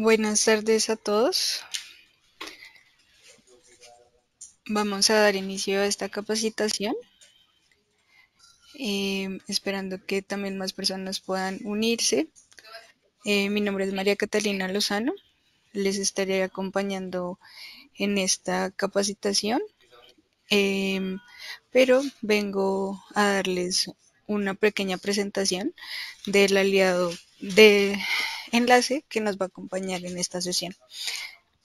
Buenas tardes a todos. Vamos a dar inicio a esta capacitación, esperando que también más personas puedan unirse. Mi nombre es María Catalina Lozano. Les estaré acompañando en esta capacitación, pero vengo a darles una pequeña presentación del aliado de enlace que nos va a acompañar en esta sesión.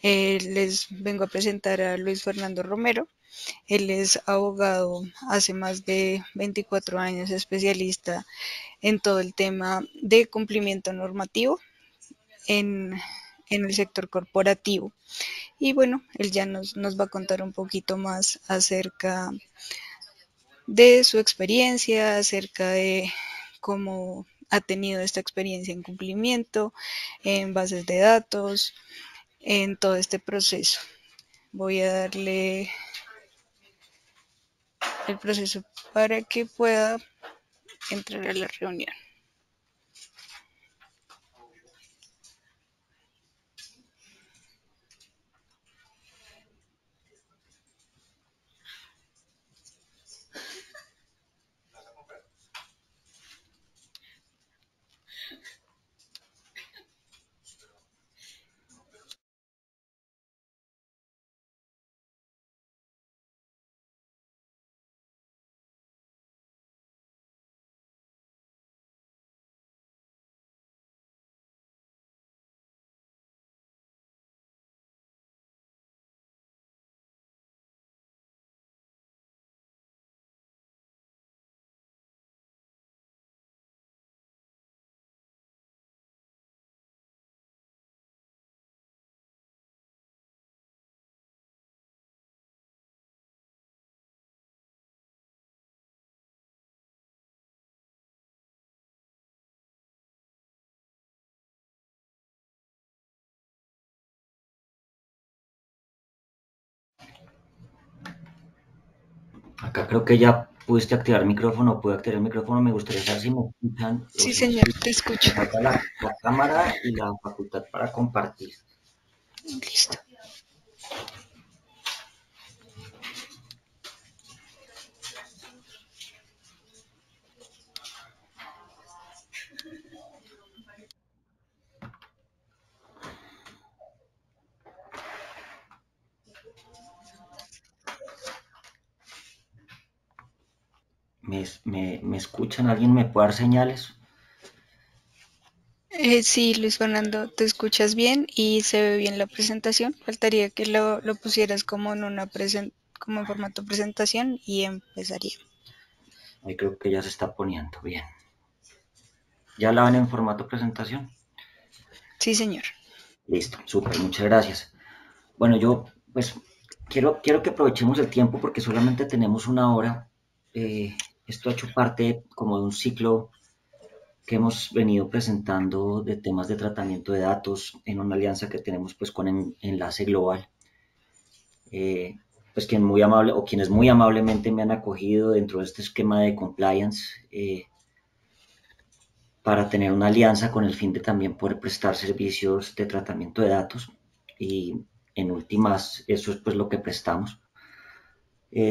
Les vengo a presentar a Luis Fernando Romero. Él es abogado hace más de 24 años, especialista en todo el tema de cumplimiento normativo en, en el sector corporativo. Y bueno, él ya nos va a contar un poquito más acerca de su experiencia, acerca de cómo ha tenido esta experiencia en cumplimiento, en bases de datos, en todo este proceso. Voy a darle el proceso para que pueda entrar a la reunión. Acá creo que ya pudiste activar el micrófono, pude activar el micrófono. Me gustaría saber si me escuchan o Sí, si me señor, escuchan. te Me escucho. falta la cámara y la facultad para compartir. Listo. ¿Me escuchan? ¿Alguien me puede dar señales? Sí, Luis Fernando, te escuchas bien y se ve bien la presentación. Faltaría que lo pusieras como en como en formato presentación y empezaría. Ahí creo que ya se está poniendo. Bien. ¿Ya la ven en formato presentación? Sí, señor. Listo, súper, muchas gracias. Bueno, yo pues quiero que aprovechemos el tiempo porque solamente tenemos una hora. Esto ha hecho parte como de un ciclo que hemos venido presentando de temas de tratamiento de datos en una alianza que tenemos pues con Enlace Global. Pues quienes muy amablemente me han acogido dentro de este esquema de compliance para tener una alianza con el fin de también poder prestar servicios de tratamiento de datos y en últimas eso es pues lo que prestamos.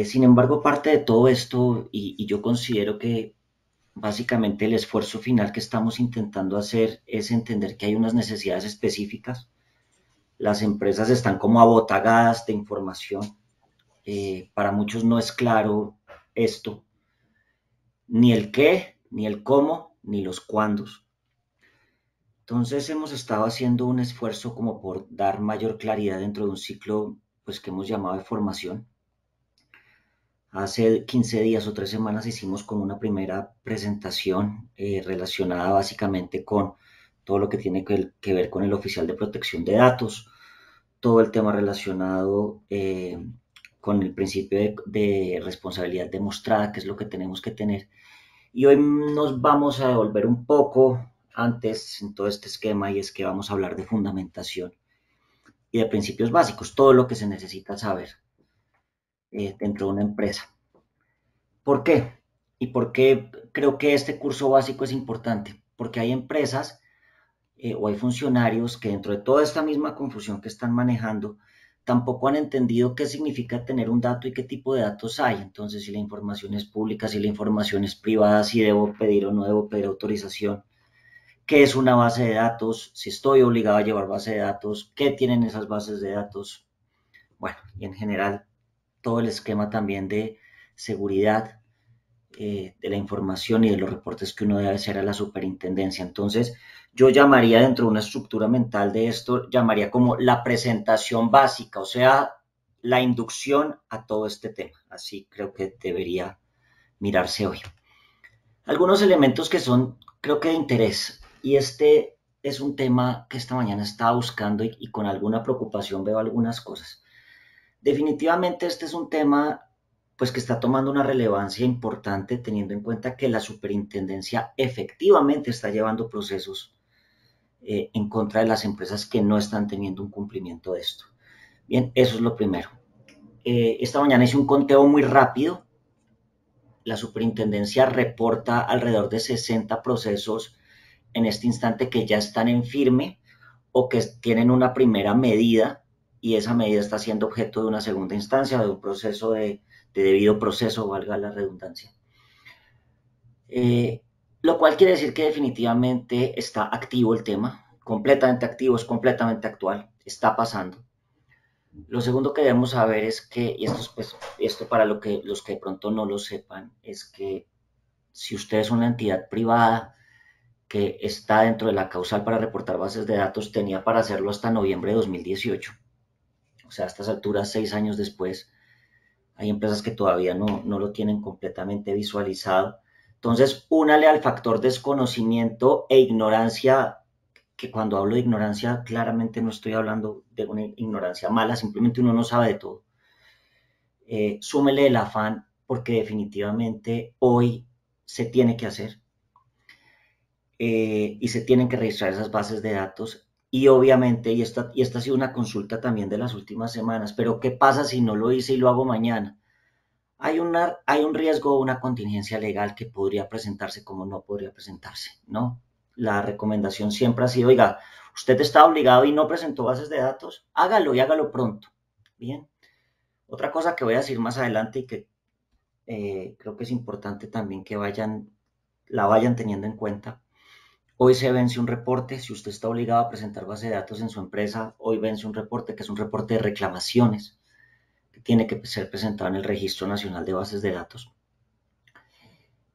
Sin embargo, parte de todo esto y yo considero que básicamente el esfuerzo final que estamos intentando hacer es entender que hay unas necesidades específicas. Las empresas están como abotagadas de información. Para muchos no es claro esto, ni el qué, ni el cómo, ni los cuándos. Entonces hemos estado haciendo un esfuerzo como por dar mayor claridad dentro de un ciclo pues que hemos llamado de formación. Hace 15 días o 3 semanas hicimos como una primera presentación relacionada básicamente con todo lo que tiene que ver con el oficial de protección de datos, todo el tema relacionado con el principio de responsabilidad demostrada, que es lo que tenemos que tener. Y hoy nos vamos a devolver un poco antes en todo este esquema y es que vamos a hablar de fundamentación y de principios básicos, todo lo que se necesita saber dentro de una empresa. ¿Por qué? ¿Y por qué creo que este curso básico es importante? Porque hay empresas o hay funcionarios que dentro de toda esta misma confusión que están manejando, tampoco han entendido qué significa tener un dato y qué tipo de datos hay. Entonces, si la información es pública, si la información es privada, si debo pedir o no debo pedir autorización, qué es una base de datos, si estoy obligado a llevar base de datos, qué tienen esas bases de datos. Bueno, y en general todo el esquema también de seguridad de la información y de los reportes que uno debe hacer a la superintendencia. Entonces, yo llamaría dentro de una estructura mental de esto, llamaría como la presentación básica, o sea, la inducción a todo este tema. Así creo que debería mirarse hoy. Algunos elementos que son, creo que de interés, y este es un tema que esta mañana estaba buscando y con alguna preocupación veo algunas cosas. Definitivamente este es un tema pues que está tomando una relevancia importante teniendo en cuenta que la superintendencia efectivamente está llevando procesos en contra de las empresas que no están teniendo un cumplimiento de esto. Bien, eso es lo primero. Esta mañana hice un conteo muy rápido. La superintendencia reporta alrededor de 60 procesos en este instante que ya están en firme o que tienen una primera medida y esa medida está siendo objeto de una segunda instancia, de un proceso de debido proceso, valga la redundancia. Lo cual quiere decir que definitivamente está activo el tema, completamente activo, es completamente actual, está pasando. Lo segundo que debemos saber es que, y esto, es, pues, esto para los que de pronto no lo sepan, es que si usted es una entidad privada que está dentro de la causal para reportar bases de datos, tenía para hacerlo hasta noviembre de 2018. O sea, a estas alturas, 6 años después, hay empresas que todavía no lo tienen completamente visualizado. Entonces, únale al factor desconocimiento e ignorancia, que cuando hablo de ignorancia, claramente no estoy hablando de una ignorancia mala, simplemente uno no sabe de todo. Súmele el afán, porque definitivamente hoy se tiene que hacer y se tienen que registrar esas bases de datos. Y obviamente, y esta ha sido una consulta también de las últimas semanas, pero ¿qué pasa si no lo hice y lo hago mañana? Hay un riesgo o una contingencia legal que podría presentarse como no podría presentarse, ¿no? La recomendación siempre ha sido, oiga, usted está obligado y no presentó bases de datos, hágalo y hágalo pronto. Bien. Otra cosa que voy a decir más adelante y que creo que es importante también que la vayan teniendo en cuenta. Hoy se vence un reporte, si usted está obligado a presentar base de datos en su empresa, hoy vence un reporte que es un reporte de reclamaciones que tiene que ser presentado en el Registro Nacional de Bases de Datos.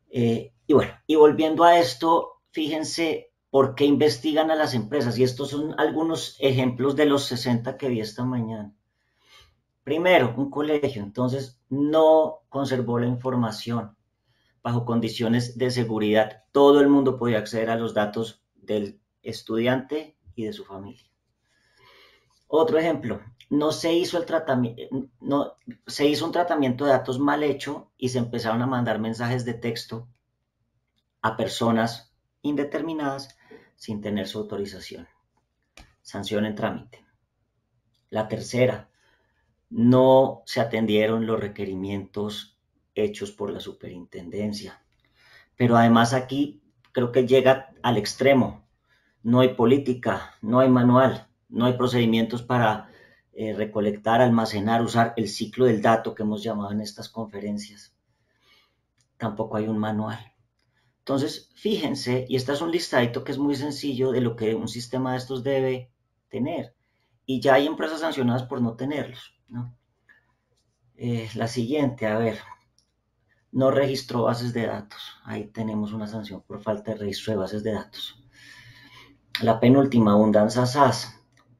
Y bueno, y volviendo a esto, fíjense por qué investigan a las empresas. Y estos son algunos ejemplos de los 60 que vi esta mañana. Primero, un colegio, entonces no conservó la información bajo condiciones de seguridad. Todo el mundo podía acceder a los datos del estudiante y de su familia. Otro ejemplo, no se hizo se hizo un tratamiento de datos mal hecho y se empezaron a mandar mensajes de texto a personas indeterminadas sin tener su autorización. Sanción en trámite. La tercera, no se atendieron los requerimientos hechos por la superintendencia. Pero además aquí creo que llega al extremo. No hay política, no hay manual, no hay procedimientos para recolectar, almacenar, usar el ciclo del dato que hemos llamado en estas conferencias. Tampoco hay un manual. Entonces, fíjense, y este es un listadito que es muy sencillo de lo que un sistema de estos debe tener. Y ya hay empresas sancionadas por no tenerlos, ¿no? La siguiente, a ver, no registró bases de datos. Ahí tenemos una sanción por falta de registro de bases de datos. La penúltima, Abundanza SAS,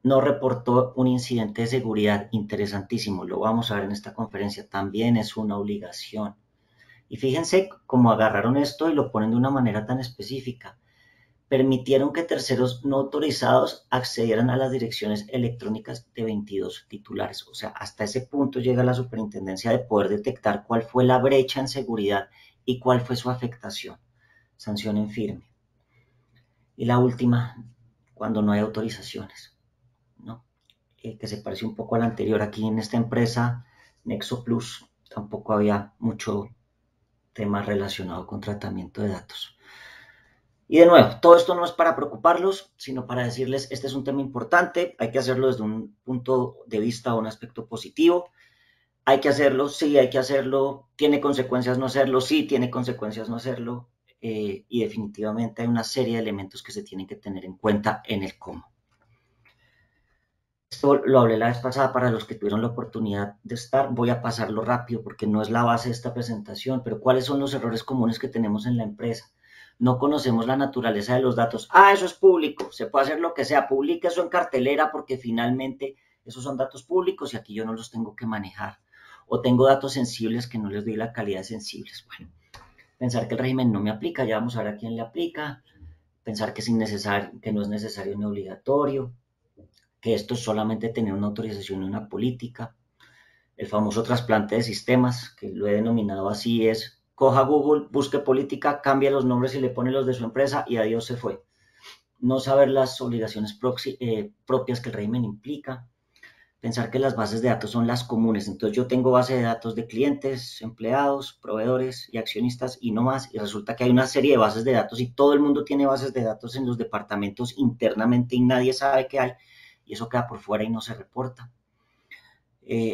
no reportó un incidente de seguridad. Interesantísimo, lo vamos a ver en esta conferencia. También es una obligación. Y fíjense cómo agarraron esto y lo ponen de una manera tan específica. Permitieron que terceros no autorizados accedieran a las direcciones electrónicas de 22 titulares. O sea, hasta ese punto llega la superintendencia de poder detectar cuál fue la brecha en seguridad y cuál fue su afectación. Sanción en firme. Y la última, cuando no hay autorizaciones, ¿no? Que se parece un poco a la anterior. Aquí en esta empresa, Nexo Plus, tampoco había mucho tema relacionado con tratamiento de datos. Y de nuevo, todo esto no es para preocuparlos, sino para decirles, este es un tema importante, hay que hacerlo desde un punto de vista o un aspecto positivo. Hay que hacerlo, sí, hay que hacerlo. ¿Tiene consecuencias no hacerlo? Sí, tiene consecuencias no hacerlo. Y definitivamente hay una serie de elementos que se tienen que tener en cuenta en el cómo. Esto lo hablé la vez pasada para los que tuvieron la oportunidad de estar. Voy a pasarlo rápido porque no es la base de esta presentación, pero ¿cuáles son los errores comunes que tenemos en la empresa? No conocemos la naturaleza de los datos. Ah, eso es público, se puede hacer lo que sea. Publica eso en cartelera porque finalmente esos son datos públicos y aquí yo no los tengo que manejar. O tengo datos sensibles que no les doy la calidad de sensibles. Bueno, pensar que el régimen no me aplica, ya vamos a ver a quién le aplica. Pensar que, que no es necesario ni obligatorio, que esto es solamente tener una autorización y una política. El famoso trasplante de sistemas, que lo he denominado así, es coja Google, busque política, cambia los nombres y le pone los de su empresa y adiós se fue. No saber las obligaciones propias que el régimen implica. Pensar que las bases de datos son las comunes. Entonces yo tengo base de datos de clientes, empleados, proveedores y accionistas y no más. Y resulta que hay una serie de bases de datos y todo el mundo tiene bases de datos en los departamentos internamente y nadie sabe qué hay. Y eso queda por fuera y no se reporta.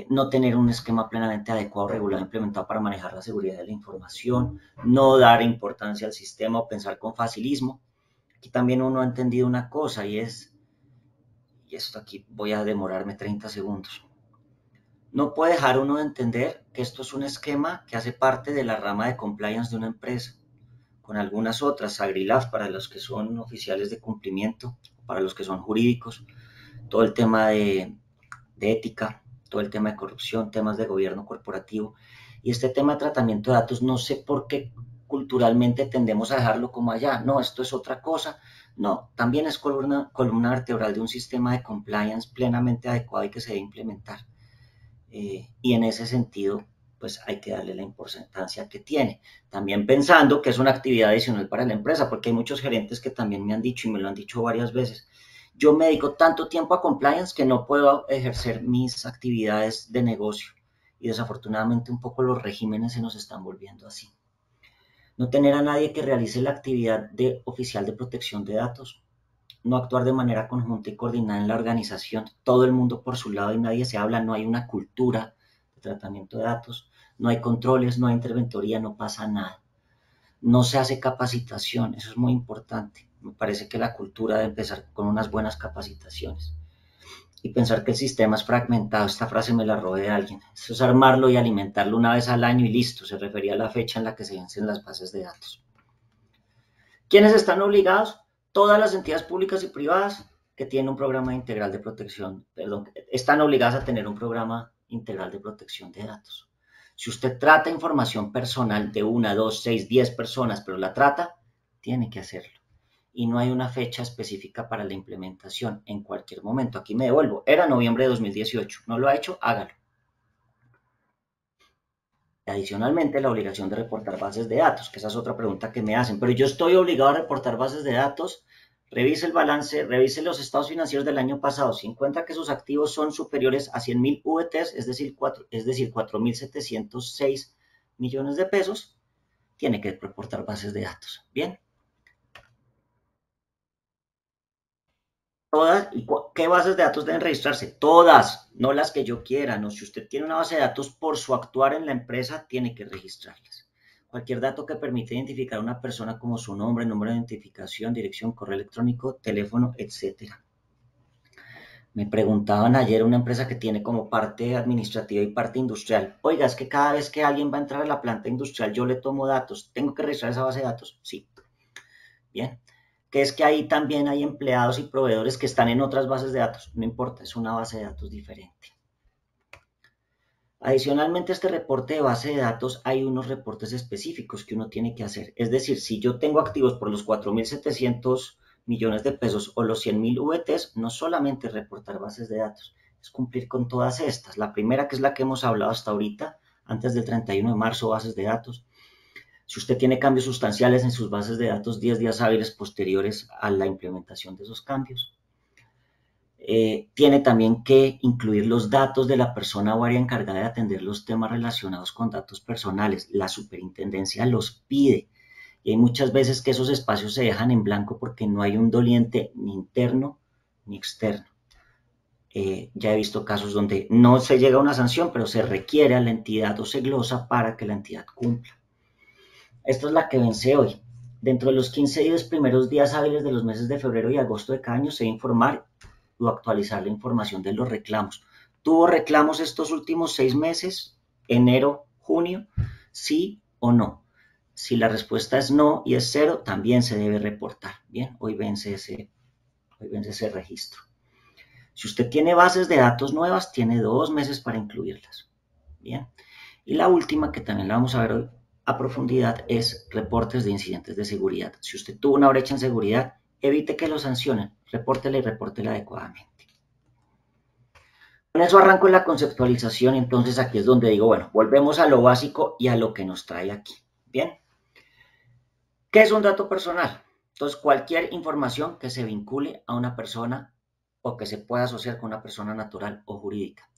No tener un esquema plenamente adecuado, regulado, implementado para manejar la seguridad de la información, no dar importancia al sistema o pensar con facilismo. Aquí también uno ha entendido una cosa y esto aquí voy a demorarme 30 segundos. No puede dejar uno de entender que esto es un esquema que hace parte de la rama de compliance de una empresa, con algunas otras, Agrilaf para los que son oficiales de cumplimiento, para los que son jurídicos, todo el tema de ética, todo el tema de corrupción, temas de gobierno corporativo. Y este tema de tratamiento de datos, no sé por qué culturalmente tendemos a dejarlo como allá. No, esto es otra cosa. No, también es columna vertebral de un sistema de compliance plenamente adecuado y que se debe implementar. Y en ese sentido, pues hay que darle la importancia que tiene. También pensando que es una actividad adicional para la empresa, porque hay muchos gerentes que también me han dicho y me lo han dicho varias veces. Yo me dedico tanto tiempo a compliance que no puedo ejercer mis actividades de negocio. Y desafortunadamente un poco los regímenes se nos están volviendo así. No tener a nadie que realice la actividad de oficial de protección de datos. No actuar de manera conjunta y coordinada en la organización. Todo el mundo por su lado y nadie se habla. No hay una cultura de tratamiento de datos. No hay controles, no hay interventoría, no pasa nada. No se hace capacitación, eso es muy importante. Me parece que la cultura debe empezar con unas buenas capacitaciones. Y pensar que el sistema es fragmentado, esta frase me la robé de alguien. Eso es armarlo y alimentarlo una vez al año y listo. Se refería a la fecha en la que se vencen las bases de datos. ¿Quiénes están obligados? Todas las entidades públicas y privadas que tienen un programa integral de protección, están obligadas a tener un programa integral de protección de datos. Si usted trata información personal de 1, 2, 6, 10 personas, pero la trata, tiene que hacerlo. Y no hay una fecha específica para la implementación en cualquier momento. Aquí me devuelvo. Era noviembre de 2018. ¿No lo ha hecho? Hágalo. Adicionalmente, la obligación de reportar bases de datos, que esa es otra pregunta que me hacen. Pero yo estoy obligado a reportar bases de datos. Revise el balance, revise los estados financieros del año pasado. Si encuentra que sus activos son superiores a 100.000 VTs, es decir, 4.706 millones de pesos, tiene que reportar bases de datos. Bien. Todas, ¿y qué bases de datos deben registrarse? Todas, no las que yo quiera. No, si usted tiene una base de datos por su actuar en la empresa, tiene que registrarlas. Cualquier dato que permita identificar a una persona como su nombre, número de identificación, dirección, correo electrónico, teléfono, etcétera. Me preguntaban ayer una empresa que tiene como parte administrativa y parte industrial. Oiga, es que cada vez que alguien va a entrar a la planta industrial, yo le tomo datos. ¿Tengo que registrar esa base de datos? Sí. Bien. Que es que ahí también hay empleados y proveedores que están en otras bases de datos. No importa, es una base de datos diferente. Adicionalmente a este reporte de base de datos hay unos reportes específicos que uno tiene que hacer. Es decir, si yo tengo activos por los 4.700 millones de pesos o los 100.000 VTs, no solamente reportar bases de datos, es cumplir con todas estas. La primera, que es la que hemos hablado hasta ahorita, antes del 31 de marzo, bases de datos. Si usted tiene cambios sustanciales en sus bases de datos 10 días hábiles posteriores a la implementación de esos cambios. Tiene también que incluir los datos de la persona o área encargada de atender los temas relacionados con datos personales. La superintendencia los pide Y hay muchas veces que esos espacios se dejan en blanco porque no hay un doliente ni interno ni externo. Ya he visto casos donde no se llega a una sanción, pero se requiere a la entidad o se glosa para que la entidad cumpla. Esta es la que vence hoy. Dentro de los 15 primeros días hábiles de los meses de febrero y agosto de cada año se debe informar o actualizar la información de los reclamos. ¿Tuvo reclamos estos últimos 6 meses? Enero, junio, ¿sí o no? Si la respuesta es no y es cero, también se debe reportar. Bien, hoy vence ese registro. Si usted tiene bases de datos nuevas, tiene 2 meses para incluirlas. Bien. Y la última, que también la vamos a ver hoy a profundidad, es reportes de incidentes de seguridad. Si usted tuvo una brecha en seguridad, evite que lo sancionen. Repórtela y repórtela adecuadamente. Con eso arranco en la conceptualización, entonces aquí es donde digo, bueno, volvemos a lo básico y a lo que nos trae aquí. Bien. ¿Qué es un dato personal? Entonces, cualquier información que se vincule a una persona o que se pueda asociar con una persona natural o jurídica.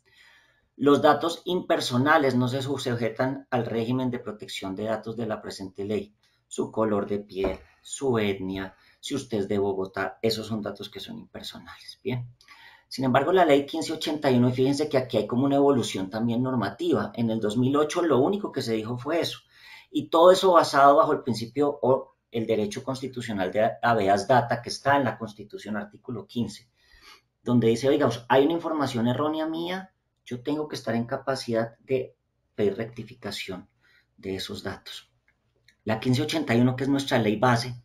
Los datos impersonales no se sujetan al régimen de protección de datos de la presente ley. Su color de piel, su etnia, si usted es de Bogotá, esos son datos que son impersonales. Bien. Sin embargo, la ley 1581, y fíjense que aquí hay como una evolución también normativa. En el 2008 lo único que se dijo fue eso. Y todo eso basado bajo el principio o el derecho constitucional de habeas data que está en la Constitución, artículo 15, donde dice, oiga, hay una información errónea mía, yo tengo que estar en capacidad de pedir rectificación de esos datos. La 1581, que es nuestra ley base,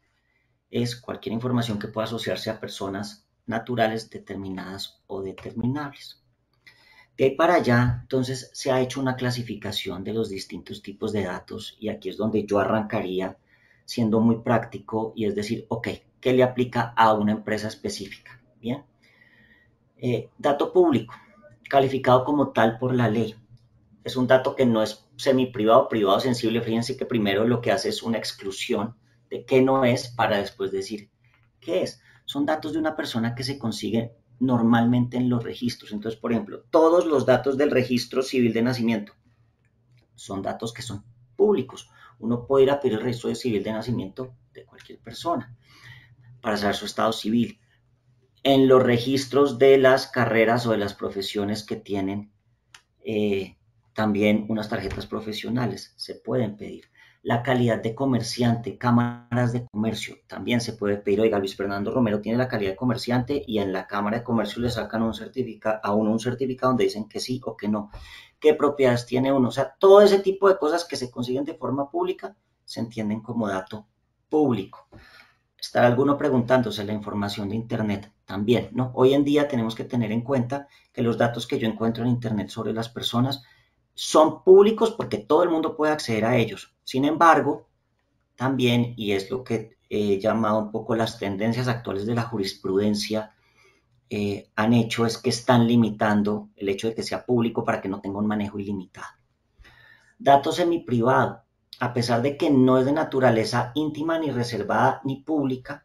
es cualquier información que pueda asociarse a personas naturales determinadas o determinables. De ahí para allá, entonces, se ha hecho una clasificación de los distintos tipos de datos y aquí es donde yo arrancaría siendo muy práctico y es decir, ok, ¿qué le aplica a una empresa específica? Bien. Dato público, calificado como tal por la ley. Es un dato que no es semiprivado, privado sensible. Fíjense que primero lo que hace es una exclusión de qué no es para después decir qué es. Son datos de una persona que se consiguen normalmente en los registros. Entonces, por ejemplo, todos los datos del registro civil de nacimiento son datos que son públicos. Uno puede ir a pedir el registro civil de nacimiento de cualquier persona para saber su estado civil. En los registros de las carreras o de las profesiones que tienen también unas tarjetas profesionales se pueden pedir. La calidad de comerciante, cámaras de comercio, también se puede pedir. Oiga, Luis Fernando Romero tiene la calidad de comerciante y en la Cámara de Comercio le sacan a uno un certificado donde dicen que sí o que no. ¿Qué propiedades tiene uno? O sea, todo ese tipo de cosas que se consiguen de forma pública se entienden como dato público. Estará alguno preguntándose la información de Internet también, ¿no? Hoy en día tenemos que tener en cuenta que los datos que yo encuentro en Internet sobre las personas son públicos porque todo el mundo puede acceder a ellos. Sin embargo, también, y es lo que he llamado un poco las tendencias actuales de la jurisprudencia, han hecho es que están limitando el hecho de que sea público para que no tenga un manejo ilimitado. Datos semiprivado, a pesar de que no es de naturaleza íntima, ni reservada, ni pública,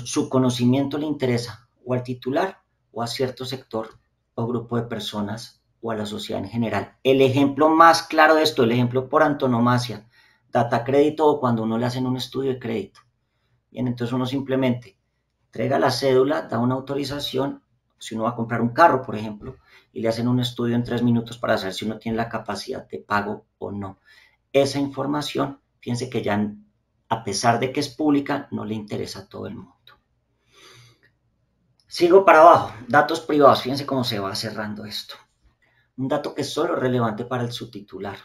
su conocimiento le interesa o al titular o a cierto sector o grupo de personas o a la sociedad en general. El ejemplo más claro de esto, el ejemplo por antonomasia, data crédito o cuando uno le hacen un estudio de crédito. Bien, entonces uno simplemente entrega la cédula, da una autorización, si uno va a comprar un carro, por ejemplo, y le hacen un estudio en 3 minutos para saber si uno tiene la capacidad de pago o no. Esa información, fíjense que ya a pesar de que es pública, no le interesa a todo el mundo. Sigo para abajo, datos privados, fíjense cómo se va cerrando esto. Un dato que es solo relevante para el subtitular.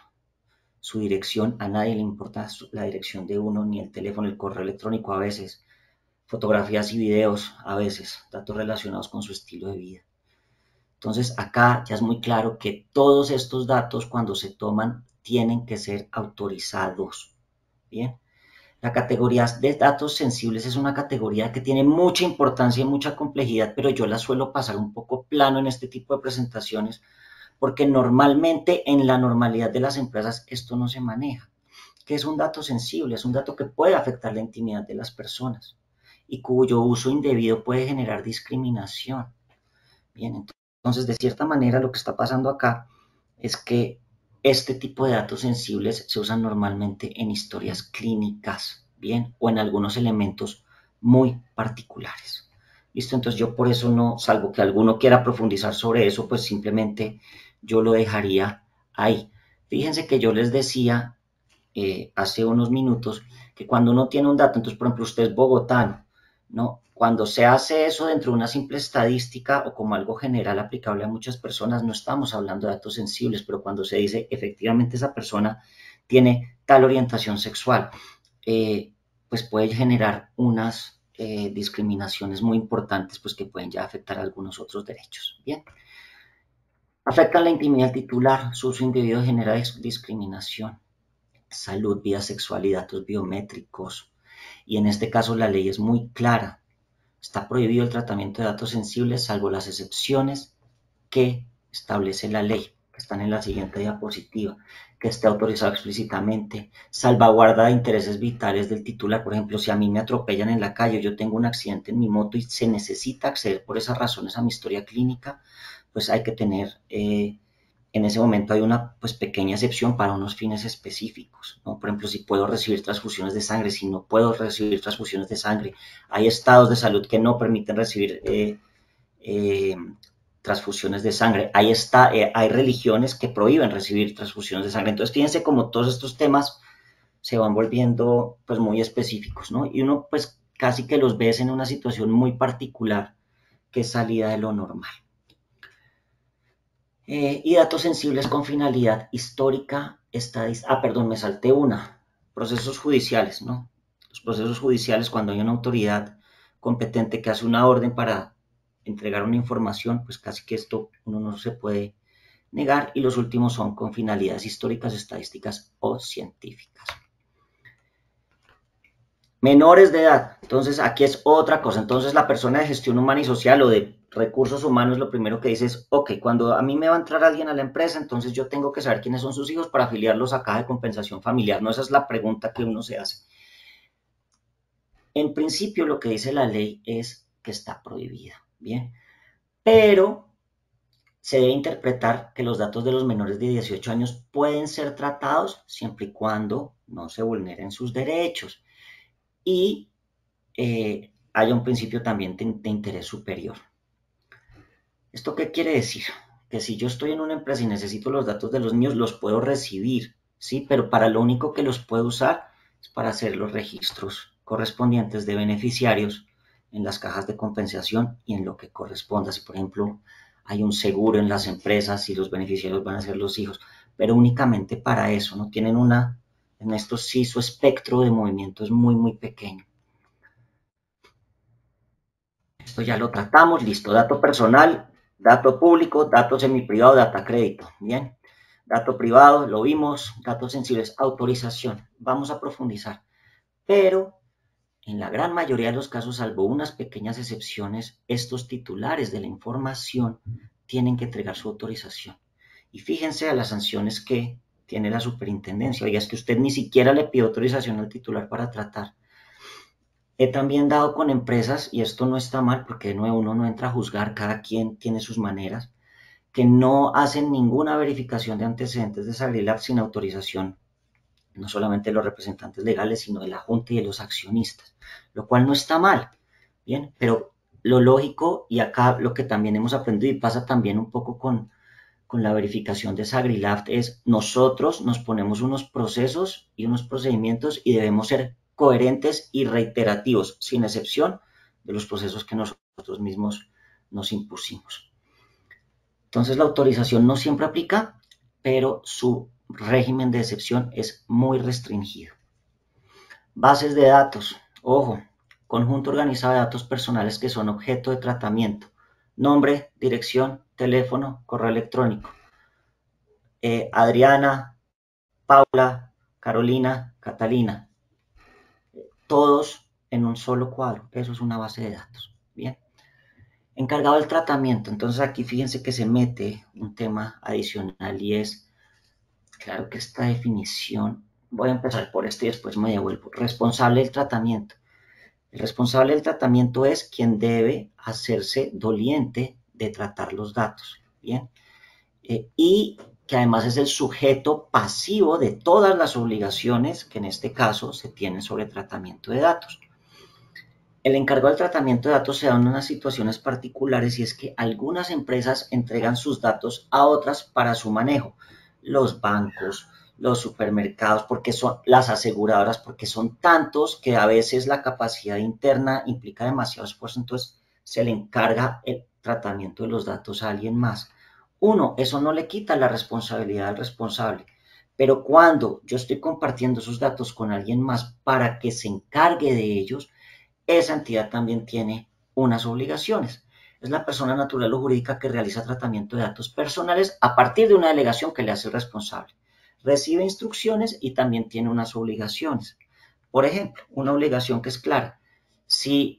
Su dirección, a nadie le importa la dirección de uno, ni el teléfono, el correo electrónico a veces, fotografías y videos a veces, datos relacionados con su estilo de vida. Entonces acá ya es muy claro que todos estos datos cuando se toman tienen que ser autorizados. Bien. La categoría de datos sensibles es una categoría que tiene mucha importancia y mucha complejidad, pero yo la suelo pasar un poco plano en este tipo de presentaciones porque normalmente en la normalidad de las empresas esto no se maneja. ¿Qué es un dato sensible? Es un dato que puede afectar la intimidad de las personas y cuyo uso indebido puede generar discriminación. Bien, entonces de cierta manera lo que está pasando acá es que este tipo de datos sensibles se usan normalmente en historias clínicas, ¿bien? O en algunos elementos muy particulares. ¿Listo? Entonces yo por eso no, salvo que alguno quiera profundizar sobre eso, pues simplemente yo lo dejaría ahí. Fíjense que yo les decía hace unos minutos que cuando uno tiene un dato, entonces por ejemplo usted es bogotano, ¿no? Cuando se hace eso dentro de una simple estadística o como algo general aplicable a muchas personas, no estamos hablando de datos sensibles, pero cuando se dice efectivamente esa persona tiene tal orientación sexual, pues puede generar unas discriminaciones muy importantes, pues que pueden ya afectar a algunos otros derechos. Bien. Afectan la intimidad del titular, su uso indebido genera discriminación, salud, vida sexual y datos biométricos. Y en este caso la ley es muy clara. Está prohibido el tratamiento de datos sensibles salvo las excepciones que establece la ley, que están en la siguiente diapositiva, que esté autorizado explícitamente, salvaguarda de intereses vitales del titular. Por ejemplo, si a mí me atropellan en la calle, yo tengo un accidente en mi moto y se necesita acceder por esas razones a mi historia clínica, pues hay que tener, en ese momento hay una pues, pequeña excepción para unos fines específicos, ¿no? Por ejemplo, si puedo recibir transfusiones de sangre, si no puedo recibir transfusiones de sangre, hay estados de salud que no permiten recibir transfusiones de sangre. Ahí está, hay religiones que prohíben recibir transfusiones de sangre. Entonces, fíjense cómo todos estos temas se van volviendo pues muy específicos, ¿no? Y uno pues casi que los ves en una situación muy particular que es salida de lo normal. Y datos sensibles con finalidad histórica, estadística. Perdón, me salté una. Procesos judiciales, ¿no? Los procesos judiciales, cuando hay una autoridad competente que hace una orden para entregar una información, pues casi que esto uno no se puede negar. Y los últimos son con finalidades históricas, estadísticas o científicas. Menores de edad. Entonces, aquí es otra cosa. Entonces, la persona de gestión humana y social o de recursos humanos lo primero que dice es, ok, cuando a mí me va a entrar alguien a la empresa, entonces yo tengo que saber quiénes son sus hijos para afiliarlos a caja de compensación familiar. No, esa es la pregunta que uno se hace. En principio, lo que dice la ley es que está prohibida, ¿bien? Pero se debe interpretar que los datos de los menores de 18 años pueden ser tratados siempre y cuando no se vulneren sus derechos. Y haya un principio también de interés superior. ¿Esto qué quiere decir? Que si yo estoy en una empresa y necesito los datos de los míos, los puedo recibir, ¿sí? Pero para lo único que los puedo usar es para hacer los registros correspondientes de beneficiarios en las cajas de compensación y en lo que corresponda. Si, por ejemplo, hay un seguro en las empresas y los beneficiarios van a ser los hijos, pero únicamente para eso, ¿no? Tienen en esto sí su espectro de movimiento es muy, muy pequeño. Esto ya lo tratamos, listo. Dato personal, dato público, dato semiprivado, data crédito. Bien. Dato privado, lo vimos. Datos sensibles, autorización. Vamos a profundizar. Pero en la gran mayoría de los casos, salvo unas pequeñas excepciones, estos titulares de la información tienen que entregar su autorización. Y fíjense a las sanciones que tiene la superintendencia. Oiga, es que usted ni siquiera le pide autorización al titular para tratar. He también dado con empresas, y esto no está mal porque de nuevo uno no entra a juzgar, cada quien tiene sus maneras, que no hacen ninguna verificación de antecedentes de SagriLab sin autorización, no solamente de los representantes legales, sino de la Junta y de los accionistas, lo cual no está mal, ¿bien? Pero lo lógico, y acá lo que también hemos aprendido y pasa también un poco con la verificación de SagriLab, es nosotros nos ponemos unos procesos y unos procedimientos y debemos ser coherentes y reiterativos, sin excepción de los procesos que nosotros mismos nos impusimos. Entonces la autorización no siempre aplica, pero su régimen de excepción es muy restringido. Bases de datos. Ojo, conjunto organizado de datos personales que son objeto de tratamiento. Nombre, dirección, teléfono, correo electrónico. Adriana, Paula, Carolina, Catalina. Todos en un solo cuadro. Eso es una base de datos. Bien. Encargado del tratamiento. Entonces aquí fíjense que se mete un tema adicional y es, claro que esta definición, voy a empezar por este y después me devuelvo. Responsable del tratamiento. El responsable del tratamiento es quien debe hacerse doliente de tratar los datos. Bien. Y que además es el sujeto pasivo de todas las obligaciones que en este caso se tienen sobre tratamiento de datos. El encargo del tratamiento de datos se da en unas situaciones particulares y es que algunas empresas entregan sus datos a otras para su manejo. Los bancos, los supermercados, porque son las aseguradoras, porque son tantos que a veces la capacidad interna implica demasiado esfuerzo, entonces se le encarga el tratamiento de los datos a alguien más. Uno, eso no le quita la responsabilidad al responsable, pero cuando yo estoy compartiendo esos datos con alguien más para que se encargue de ellos, esa entidad también tiene unas obligaciones. Es la persona natural o jurídica que realiza tratamiento de datos personales a partir de una delegación que le hace el responsable. Recibe instrucciones y también tiene unas obligaciones. Por ejemplo, una obligación que es clara. Si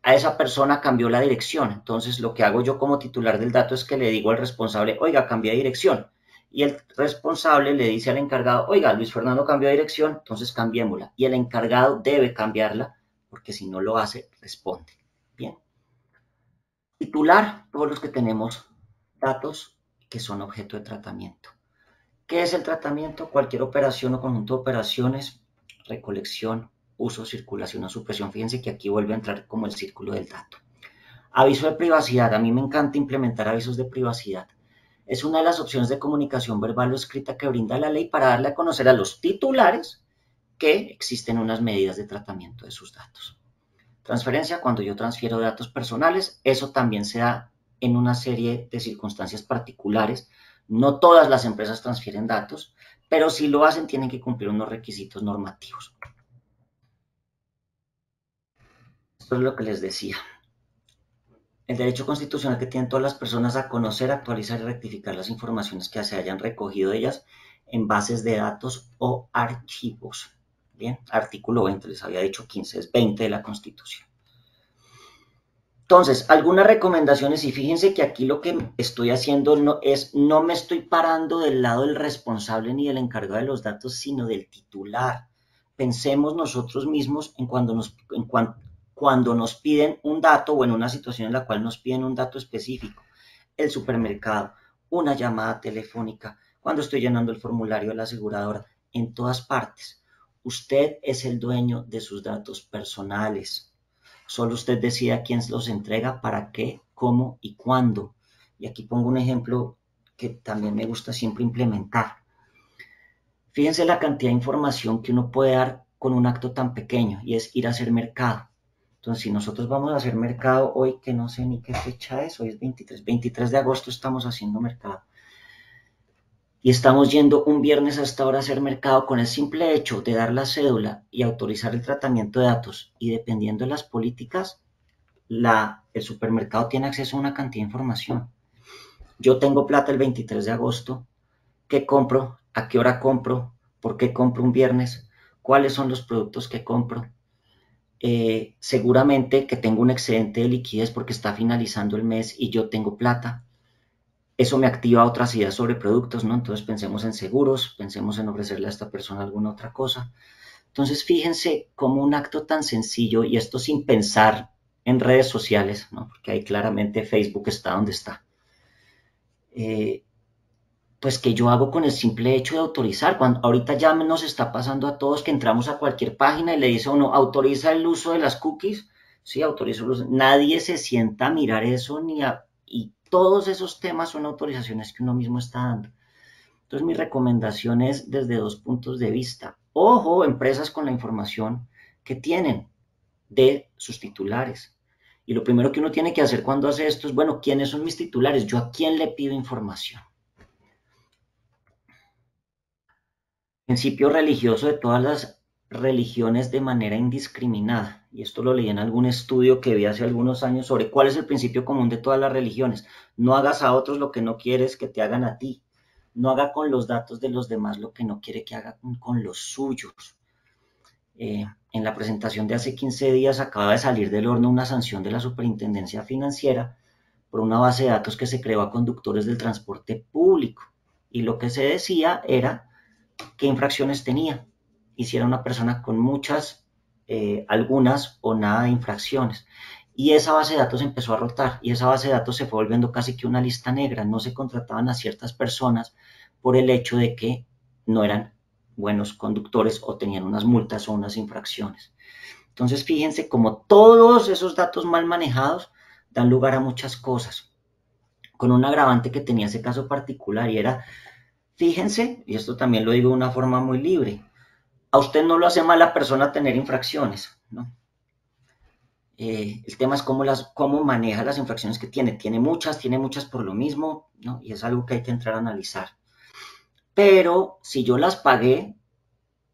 a esa persona cambió la dirección, entonces lo que hago yo como titular del dato es que le digo al responsable, oiga, cambié de dirección. Y el responsable le dice al encargado, oiga, Luis Fernando cambió de dirección, entonces cambiémosla. Y el encargado debe cambiarla porque si no lo hace, responde. Bien. Titular, todos los que tenemos datos que son objeto de tratamiento. ¿Qué es el tratamiento? Cualquier operación o conjunto de operaciones, recolección, uso, circulación o supresión. Fíjense que aquí vuelve a entrar como el círculo del dato. Aviso de privacidad. A mí me encanta implementar avisos de privacidad. Es una de las opciones de comunicación verbal o escrita que brinda la ley para darle a conocer a los titulares que existen unas medidas de tratamiento de sus datos. Transferencia, cuando yo transfiero datos personales, eso también se da en una serie de circunstancias particulares. No todas las empresas transfieren datos, pero si lo hacen tienen que cumplir unos requisitos normativos. Esto es lo que les decía. El derecho constitucional que tienen todas las personas a conocer, actualizar y rectificar las informaciones que se hayan recogido de ellas en bases de datos o archivos. Bien, artículo 20, les había dicho 15, es 20 de la Constitución. Entonces, algunas recomendaciones, y fíjense que aquí lo que estoy haciendo no me estoy parando del lado del responsable ni del encargado de los datos, sino del titular. Pensemos nosotros mismos en cuando nos piden un dato o en una situación en la cual nos piden un dato específico. El supermercado, una llamada telefónica, cuando estoy llenando el formulario de la aseguradora, en todas partes. Usted es el dueño de sus datos personales. Solo usted decide a quién los entrega, para qué, cómo y cuándo. Y aquí pongo un ejemplo que también me gusta siempre implementar. Fíjense la cantidad de información que uno puede dar con un acto tan pequeño y es ir a hacer mercado. Entonces, si nosotros vamos a hacer mercado hoy, que no sé ni qué fecha es, hoy es 23 de agosto estamos haciendo mercado. Y estamos yendo un viernes a esta hora a hacer mercado, con el simple hecho de dar la cédula y autorizar el tratamiento de datos y dependiendo de las políticas, el supermercado tiene acceso a una cantidad de información. Yo tengo plata el 23 de agosto, ¿qué compro? ¿A qué hora compro? ¿Por qué compro un viernes? ¿Cuáles son los productos que compro? Seguramente que tengo un excedente de liquidez porque está finalizando el mes y yo tengo plata. Eso me activa otras ideas sobre productos, ¿no? Entonces pensemos en seguros, pensemos en ofrecerle a esta persona alguna otra cosa. Entonces fíjense cómo un acto tan sencillo, y esto sin pensar en redes sociales, ¿no? Porque ahí claramente Facebook está donde está. Pues que yo hago con el simple hecho de autorizar. Ahorita ya nos está pasando a todos que entramos a cualquier página y le dice a uno, ¿autoriza el uso de las cookies? Sí, autorizo el uso. Nadie se sienta a mirar eso y todos esos temas son autorizaciones que uno mismo está dando. Entonces mi recomendación es desde dos puntos de vista. Ojo, empresas con la información que tienen de sus titulares. Y lo primero que uno tiene que hacer cuando hace esto es, bueno, ¿quiénes son mis titulares? ¿Yo a quién le pido información? Principio religioso de todas las religiones de manera indiscriminada. Y esto lo leí en algún estudio que vi hace algunos años sobre cuál es el principio común de todas las religiones. No hagas a otros lo que no quieres que te hagan a ti. No haga con los datos de los demás lo que no quiere que haga con los suyos. En la presentación de hace 15 días acaba de salir del horno una sanción de la Superintendencia Financiera por una base de datos que se creó a conductores del transporte público. Y lo que se decía era qué infracciones tenía, y si era una persona con muchas, algunas o nada de infracciones. Y esa base de datos empezó a rotar y esa base de datos se fue volviendo casi que una lista negra. No se contrataban a ciertas personas por el hecho de que no eran buenos conductores o tenían unas multas o unas infracciones. Entonces, fíjense cómo todos esos datos mal manejados dan lugar a muchas cosas, con un agravante que tenía ese caso particular y era, fíjense, y esto también lo digo de una forma muy libre, a usted no lo hace mala persona tener infracciones, ¿no? El tema es cómo maneja las infracciones que tiene. Tiene muchas por lo mismo, ¿no? Y es algo que hay que entrar a analizar. Pero si yo las pagué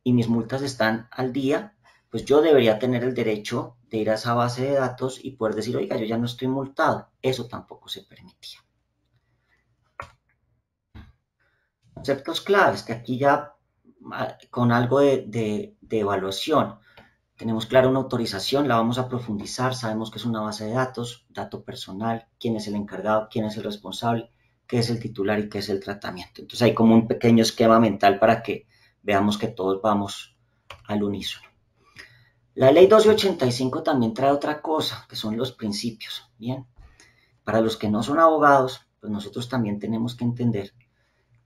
y mis multas están al día, pues yo debería tener el derecho de ir a esa base de datos y poder decir, oiga, yo ya no estoy multado. Eso tampoco se permitía. Conceptos claves, que aquí ya con algo de evaluación. Tenemos clara una autorización, la vamos a profundizar, sabemos que es una base de datos, dato personal, quién es el encargado, quién es el responsable, qué es el titular y qué es el tratamiento. Entonces hay como un pequeño esquema mental para que veamos que todos vamos al unísono. La ley 1285 también trae otra cosa, que son los principios. Bien, para los que no son abogados, pues nosotros también tenemos que entender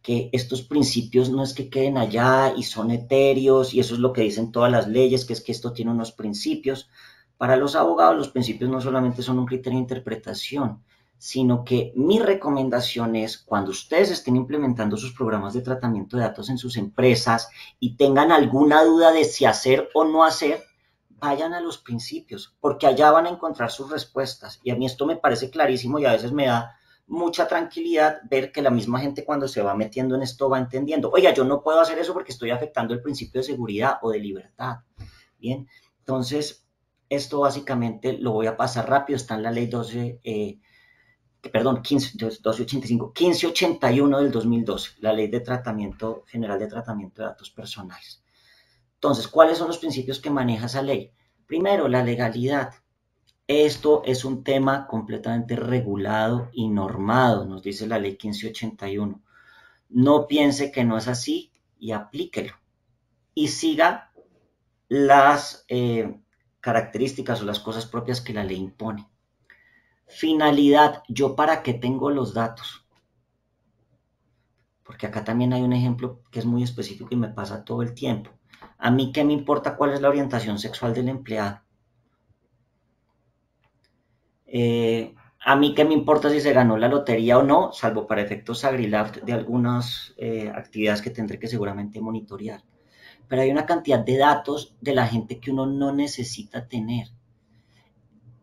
que estos principios no es que queden allá y son etéreos y eso es lo que dicen todas las leyes, que es que esto tiene unos principios. Para los abogados los principios no solamente son un criterio de interpretación, sino que mi recomendación es cuando ustedes estén implementando sus programas de tratamiento de datos en sus empresas y tengan alguna duda de si hacer o no hacer, vayan a los principios, porque allá van a encontrar sus respuestas. Y a mí esto me parece clarísimo y a veces me da mucha tranquilidad ver que la misma gente cuando se va metiendo en esto va entendiendo, oiga, yo no puedo hacer eso porque estoy afectando el principio de seguridad o de libertad. Bien, entonces esto básicamente lo voy a pasar rápido, está en la ley 1285, 1581 del 2012, la ley de tratamiento general de tratamiento de datos personales. Entonces, ¿cuáles son los principios que maneja esa ley? Primero, la legalidad. Esto es un tema completamente regulado y normado, nos dice la ley 1581. No piense que no es así y aplíquelo. Y siga las características o las cosas propias que la ley impone. Finalidad, ¿yo para qué tengo los datos? Porque acá también hay un ejemplo que es muy específico y me pasa todo el tiempo. A mí qué me importa cuál es la orientación sexual del empleado. A mí qué me importa si se ganó la lotería o no, salvo para efectos Agrilaft de algunas actividades que tendré que seguramente monitorear. Pero hay una cantidad de datos de la gente que uno no necesita tener.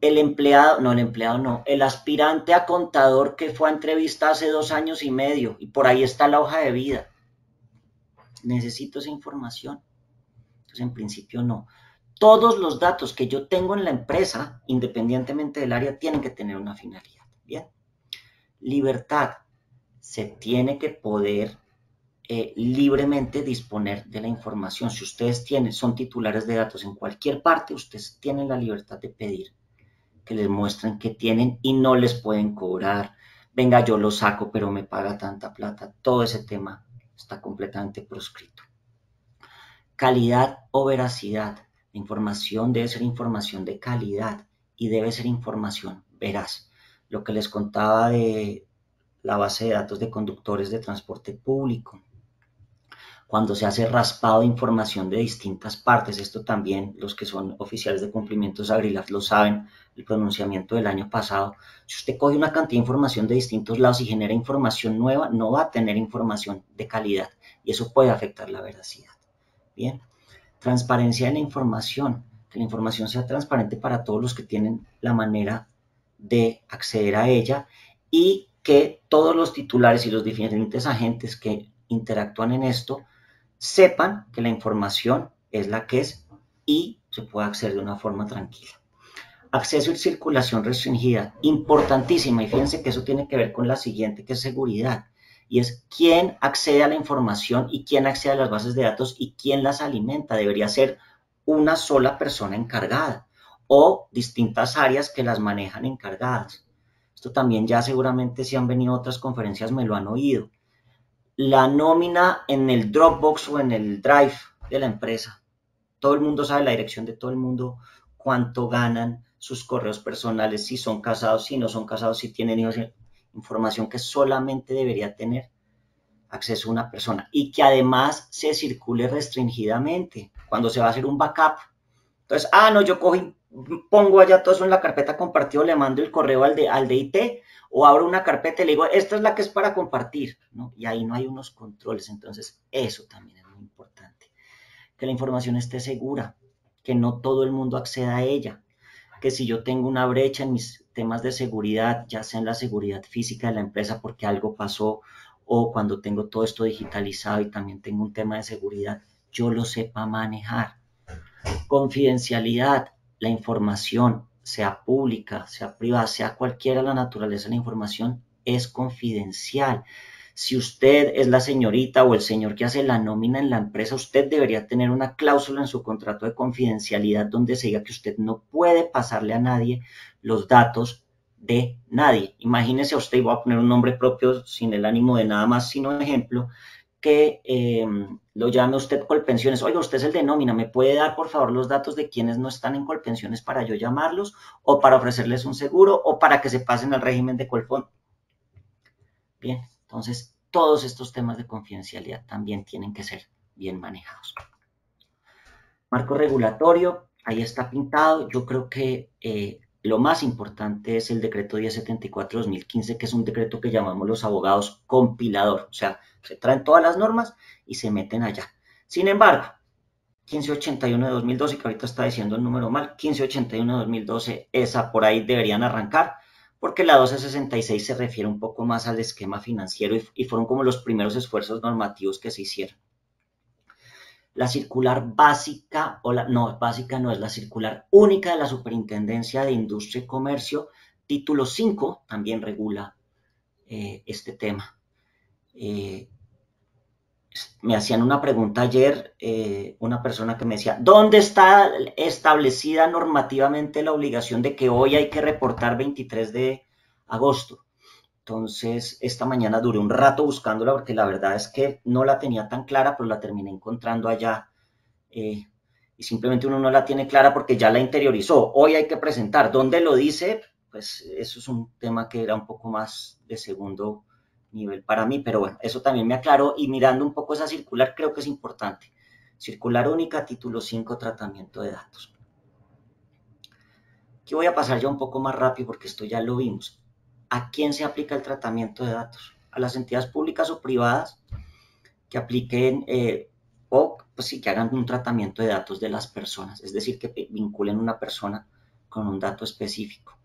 El aspirante a contador que fue a entrevista hace 2 años y medio y por ahí está la hoja de vida. Necesito esa información. Entonces, en principio no. Todos los datos que yo tengo en la empresa, independientemente del área, tienen que tener una finalidad. Bien. Libertad. Se tiene que poder libremente disponer de la información. Si ustedes son titulares de datos en cualquier parte, ustedes tienen la libertad de pedir que les muestren que tienen y no les pueden cobrar. Venga, yo lo saco, pero me paga tanta plata. Todo ese tema está completamente proscrito. Calidad o veracidad. La información debe ser información de calidad y debe ser información veraz. Lo que les contaba de la base de datos de conductores de transporte público. Cuando se hace raspado de información de distintas partes, esto también los que son oficiales de cumplimientos Agrilaf lo saben, el pronunciamiento del año pasado. Si usted coge una cantidad de información de distintos lados y genera información nueva, no va a tener información de calidad y eso puede afectar la veracidad. Bien, transparencia de la información, que la información sea transparente para todos los que tienen la manera de acceder a ella y que todos los titulares y los diferentes agentes que interactúan en esto sepan que la información es la que es y se puede acceder de una forma tranquila. Acceso y circulación restringida, importantísima, y fíjense que eso tiene que ver con la siguiente, que es seguridad, y es quién accede a la información y quién accede a las bases de datos y quién las alimenta. Debería ser una sola persona encargada o distintas áreas que las manejan encargadas. Esto también ya seguramente si han venido a otras conferencias me lo han oído. La nómina en el Dropbox o en el Drive de la empresa. Todo el mundo sabe la dirección de todo el mundo, cuánto ganan, sus correos personales, si son casados, si no son casados, si tienen hijos, información que solamente debería tener acceso a una persona y que además se circule restringidamente cuando se va a hacer un backup. Entonces, no, yo cojo y pongo allá todo eso en la carpeta compartido, le mando el correo al de IT o abro una carpeta y le digo, esta es la que es para compartir, ¿no? Y ahí no hay unos controles, entonces eso también es muy importante. Que la información esté segura, que no todo el mundo acceda a ella, que si yo tengo una brecha en mis temas de seguridad, ya sea en la seguridad física de la empresa porque algo pasó o cuando tengo todo esto digitalizado y también tengo un tema de seguridad, yo lo sepa manejar. Confidencialidad, la información, sea pública, sea privada, sea cualquiera la naturaleza de la información, es confidencial. Si usted es la señorita o el señor que hace la nómina en la empresa, usted debería tener una cláusula en su contrato de confidencialidad donde se diga que usted no puede pasarle a nadie los datos de nadie. Imagínese a usted, y voy a poner un nombre propio sin el ánimo de nada más, sino ejemplo, que lo llame usted Colpensiones. Oiga, usted es el de nómina, ¿me puede dar por favor los datos de quienes no están en Colpensiones para yo llamarlos o para ofrecerles un seguro o para que se pasen al régimen de Colfond? Bien, entonces todos estos temas de confidencialidad también tienen que ser bien manejados. Marco regulatorio, ahí está pintado. Yo creo que lo más importante es el decreto 1074-2015, que es un decreto que llamamos los abogados compilador, o sea, se traen todas las normas y se meten allá. Sin embargo, 1581 de 2012, que ahorita está diciendo el número mal, 1581 de 2012, esa por ahí deberían arrancar, porque la 1266 se refiere un poco más al esquema financiero y fueron como los primeros esfuerzos normativos que se hicieron. La circular básica, básica no es la circular única de la Superintendencia de Industria y Comercio, título 5, también regula este tema. Me hacían una pregunta ayer, una persona que me decía, ¿dónde está establecida normativamente la obligación de que hoy hay que reportar 23 de agosto? Entonces, esta mañana duré un rato buscándola porque la verdad es que no la tenía tan clara, pero la terminé encontrando allá. Y simplemente uno no la tiene clara porque ya la interiorizó. Hoy hay que presentar. ¿Dónde lo dice? Pues eso es un tema que era un poco más de segundo nivel para mí, pero bueno, eso también me aclaró y mirando un poco esa circular creo que es importante. Circular única, título 5, tratamiento de datos. Aquí voy a pasar ya un poco más rápido porque esto ya lo vimos. ¿A quién se aplica el tratamiento de datos? A las entidades públicas o privadas que apliquen o pues sí que hagan un tratamiento de datos de las personas, es decir, que vinculen una persona con un dato específico.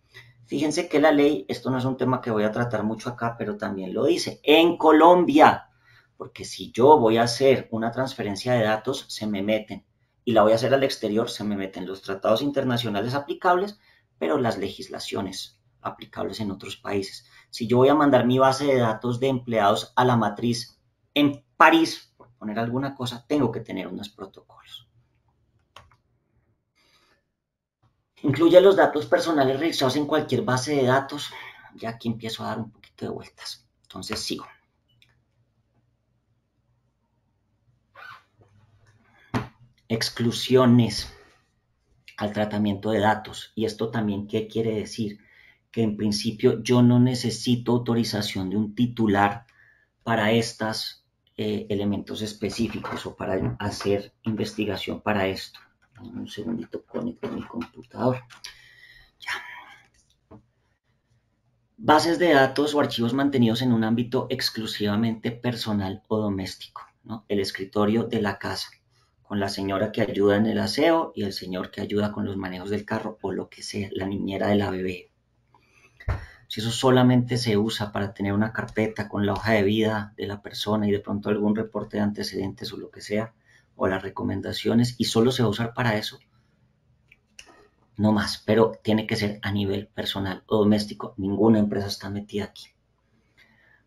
Fíjense que la ley, esto no es un tema que voy a tratar mucho acá, pero también lo dice, en Colombia, porque si yo voy a hacer una transferencia de datos, se me meten, y la voy a hacer al exterior, se me meten los tratados internacionales aplicables, pero las legislaciones aplicables en otros países. Si yo voy a mandar mi base de datos de empleados a la matriz en París, por poner alguna cosa, tengo que tener unos protocolos. Incluye los datos personales registrados en cualquier base de datos. Ya aquí empiezo a dar un poquito de vueltas. Entonces sigo. Exclusiones al tratamiento de datos. Y esto también, ¿qué quiere decir? Que en principio yo no necesito autorización de un titular para estos elementos específicos o para hacer investigación para esto. Un segundito, conecto mi computador. Ya. Bases de datos o archivos mantenidos en un ámbito exclusivamente personal o doméstico, ¿no? El escritorio de la casa, con la señora que ayuda en el aseo y el señor que ayuda con los manejos del carro o lo que sea, la niñera de la bebé. Si eso solamente se usa para tener una carpeta con la hoja de vida de la persona y de pronto algún reporte de antecedentes o lo que sea, o las recomendaciones, y solo se va a usar para eso, no más, pero tiene que ser a nivel personal o doméstico. Ninguna empresa está metida aquí.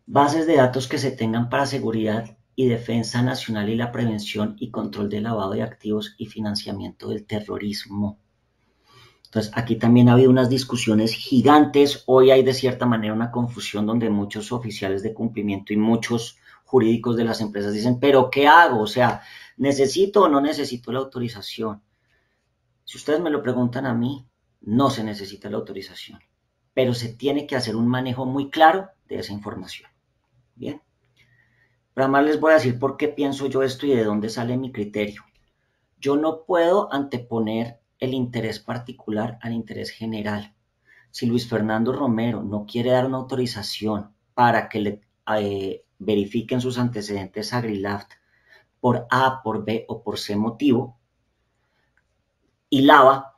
Bases de datos que se tengan para seguridad y defensa nacional y la prevención y control del lavado de activos y financiamiento del terrorismo. Entonces, aquí también ha habido unas discusiones gigantes. Hoy hay de cierta manera una confusión donde muchos oficiales de cumplimiento y muchos jurídicos de las empresas dicen, ¿pero qué hago? O sea, ¿necesito o no necesito la autorización? Si ustedes me lo preguntan a mí, no se necesita la autorización, pero se tiene que hacer un manejo muy claro de esa información. Bien. Pero además les voy a decir por qué pienso yo esto y de dónde sale mi criterio. Yo no puedo anteponer el interés particular al interés general. Si Luis Fernando Romero no quiere dar una autorización para que le verifiquen sus antecedentes a Agrilaft por A, por B o por C motivo, y Lava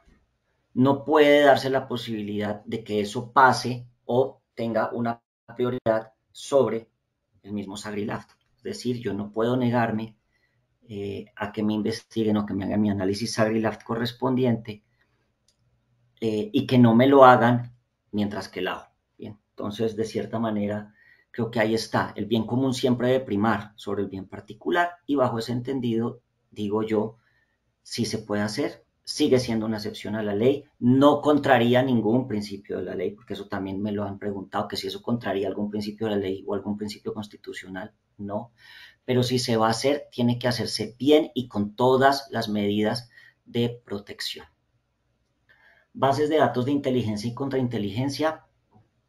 no puede darse la posibilidad de que eso pase o tenga una prioridad sobre el mismo Sagrilaft. Es decir, yo no puedo negarme a que me investiguen o que me hagan mi análisis Sagrilaft correspondiente y que no me lo hagan mientras que lavo. Bien, entonces, de cierta manera, creo que ahí está. El bien común siempre debe primar sobre el bien particular y bajo ese entendido, digo yo, sí se puede hacer, sigue siendo una excepción a la ley, no contraría ningún principio de la ley, porque eso también me lo han preguntado, que si eso contraría algún principio de la ley o algún principio constitucional, no. Pero si se va a hacer, tiene que hacerse bien y con todas las medidas de protección. Bases de datos de inteligencia y contrainteligencia,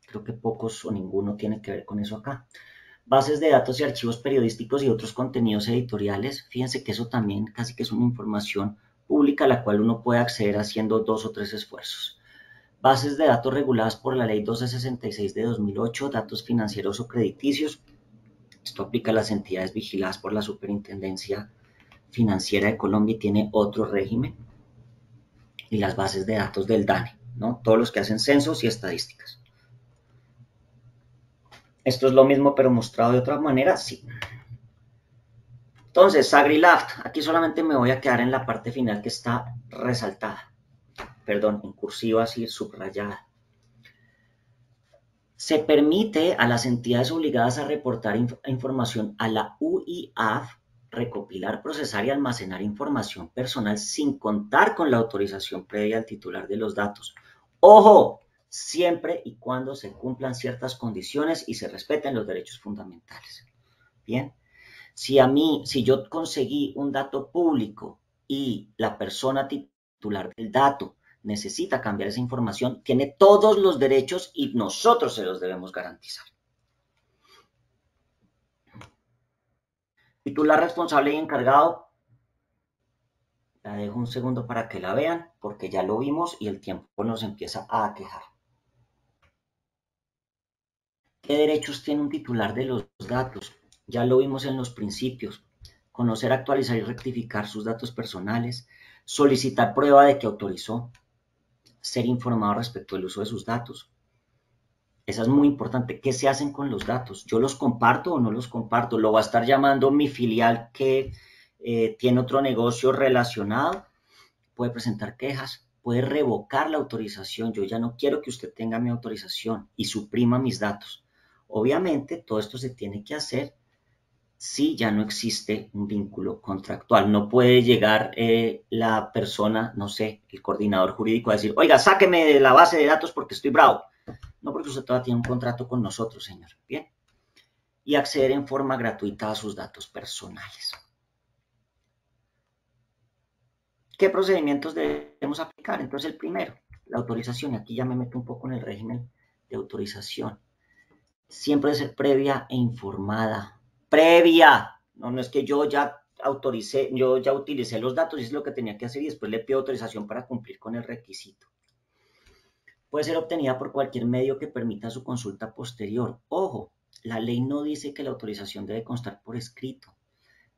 creo que pocos o ninguno tiene que ver con eso acá. Bases de datos y archivos periodísticos y otros contenidos editoriales, fíjense que eso también casi que es una información pública a la cual uno puede acceder haciendo 2 o 3 esfuerzos. Bases de datos reguladas por la ley 1266 de 2008, datos financieros o crediticios. Esto aplica a las entidades vigiladas por la Superintendencia Financiera de Colombia y tiene otro régimen. Y las bases de datos del DANE, ¿no? Todos los que hacen censos y estadísticas. ¿Esto es lo mismo pero mostrado de otra manera? Sí. Entonces, Sagrilaft, aquí solamente me voy a quedar en la parte final que está resaltada, perdón, en cursiva así subrayada. Se permite a las entidades obligadas a reportar información a la UIAF recopilar, procesar y almacenar información personal sin contar con la autorización previa al titular de los datos. ¡Ojo! Siempre y cuando se cumplan ciertas condiciones y se respeten los derechos fundamentales. Bien. Si yo conseguí un dato público y la persona titular del dato necesita cambiar esa información, tiene todos los derechos y nosotros se los debemos garantizar. Titular responsable y encargado, la dejo un segundo para que la vean, porque ya lo vimos y el tiempo nos empieza a aquejar. ¿Qué derechos tiene un titular de los datos? Ya lo vimos en los principios. Conocer, actualizar y rectificar sus datos personales, solicitar prueba de que autorizó, ser informado respecto al uso de sus datos. Esa es muy importante. ¿Qué se hacen con los datos? ¿Yo los comparto o no los comparto? ¿Lo va a estar llamando mi filial que tiene otro negocio relacionado? Puede presentar quejas, puede revocar la autorización. Yo ya no quiero que usted tenga mi autorización y suprima mis datos. Obviamente, todo esto se tiene que hacer si ya no existe un vínculo contractual. No puede llegar la persona, no sé, el coordinador jurídico a decir, oiga, sáqueme de la base de datos porque estoy bravo. No, porque usted todavía tiene un contrato con nosotros, señor. Bien. Y acceder en forma gratuita a sus datos personales. ¿Qué procedimientos debemos aplicar? Entonces, el primero, la autorización. Y aquí ya me meto un poco en el régimen de autorización. Siempre debe ser previa e informada. ¡Previa! No es que yo ya autoricé, yo ya utilicé los datos y es lo que tenía que hacer y después le pido autorización para cumplir con el requisito. Puede ser obtenida por cualquier medio que permita su consulta posterior. Ojo, la ley no dice que la autorización debe constar por escrito.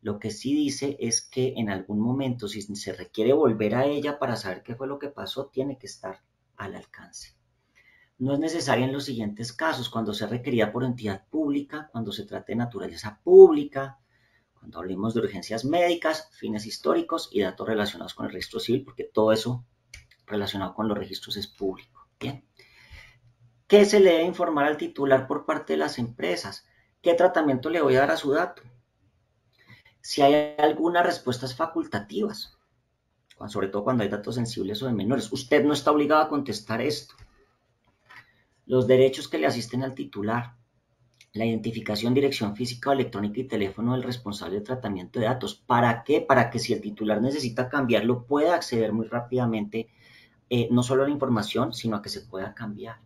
Lo que sí dice es que en algún momento, si se requiere volver a ella para saber qué fue lo que pasó, tiene que estar al alcance. No es necesaria en los siguientes casos, cuando sea requerida por entidad pública, cuando se trate de naturaleza pública, cuando hablemos de urgencias médicas, fines históricos y datos relacionados con el registro civil, porque todo eso relacionado con los registros es público. Bien. ¿Qué se le debe informar al titular por parte de las empresas? ¿Qué tratamiento le voy a dar a su dato? Si hay algunas respuestas facultativas, sobre todo cuando hay datos sensibles o de menores, usted no está obligado a contestar esto. Los derechos que le asisten al titular, la identificación, dirección física o electrónica y teléfono del responsable de tratamiento de datos. ¿Para qué? Para que si el titular necesita cambiarlo, pueda acceder muy rápidamente no solo la información, sino a que se pueda cambiar.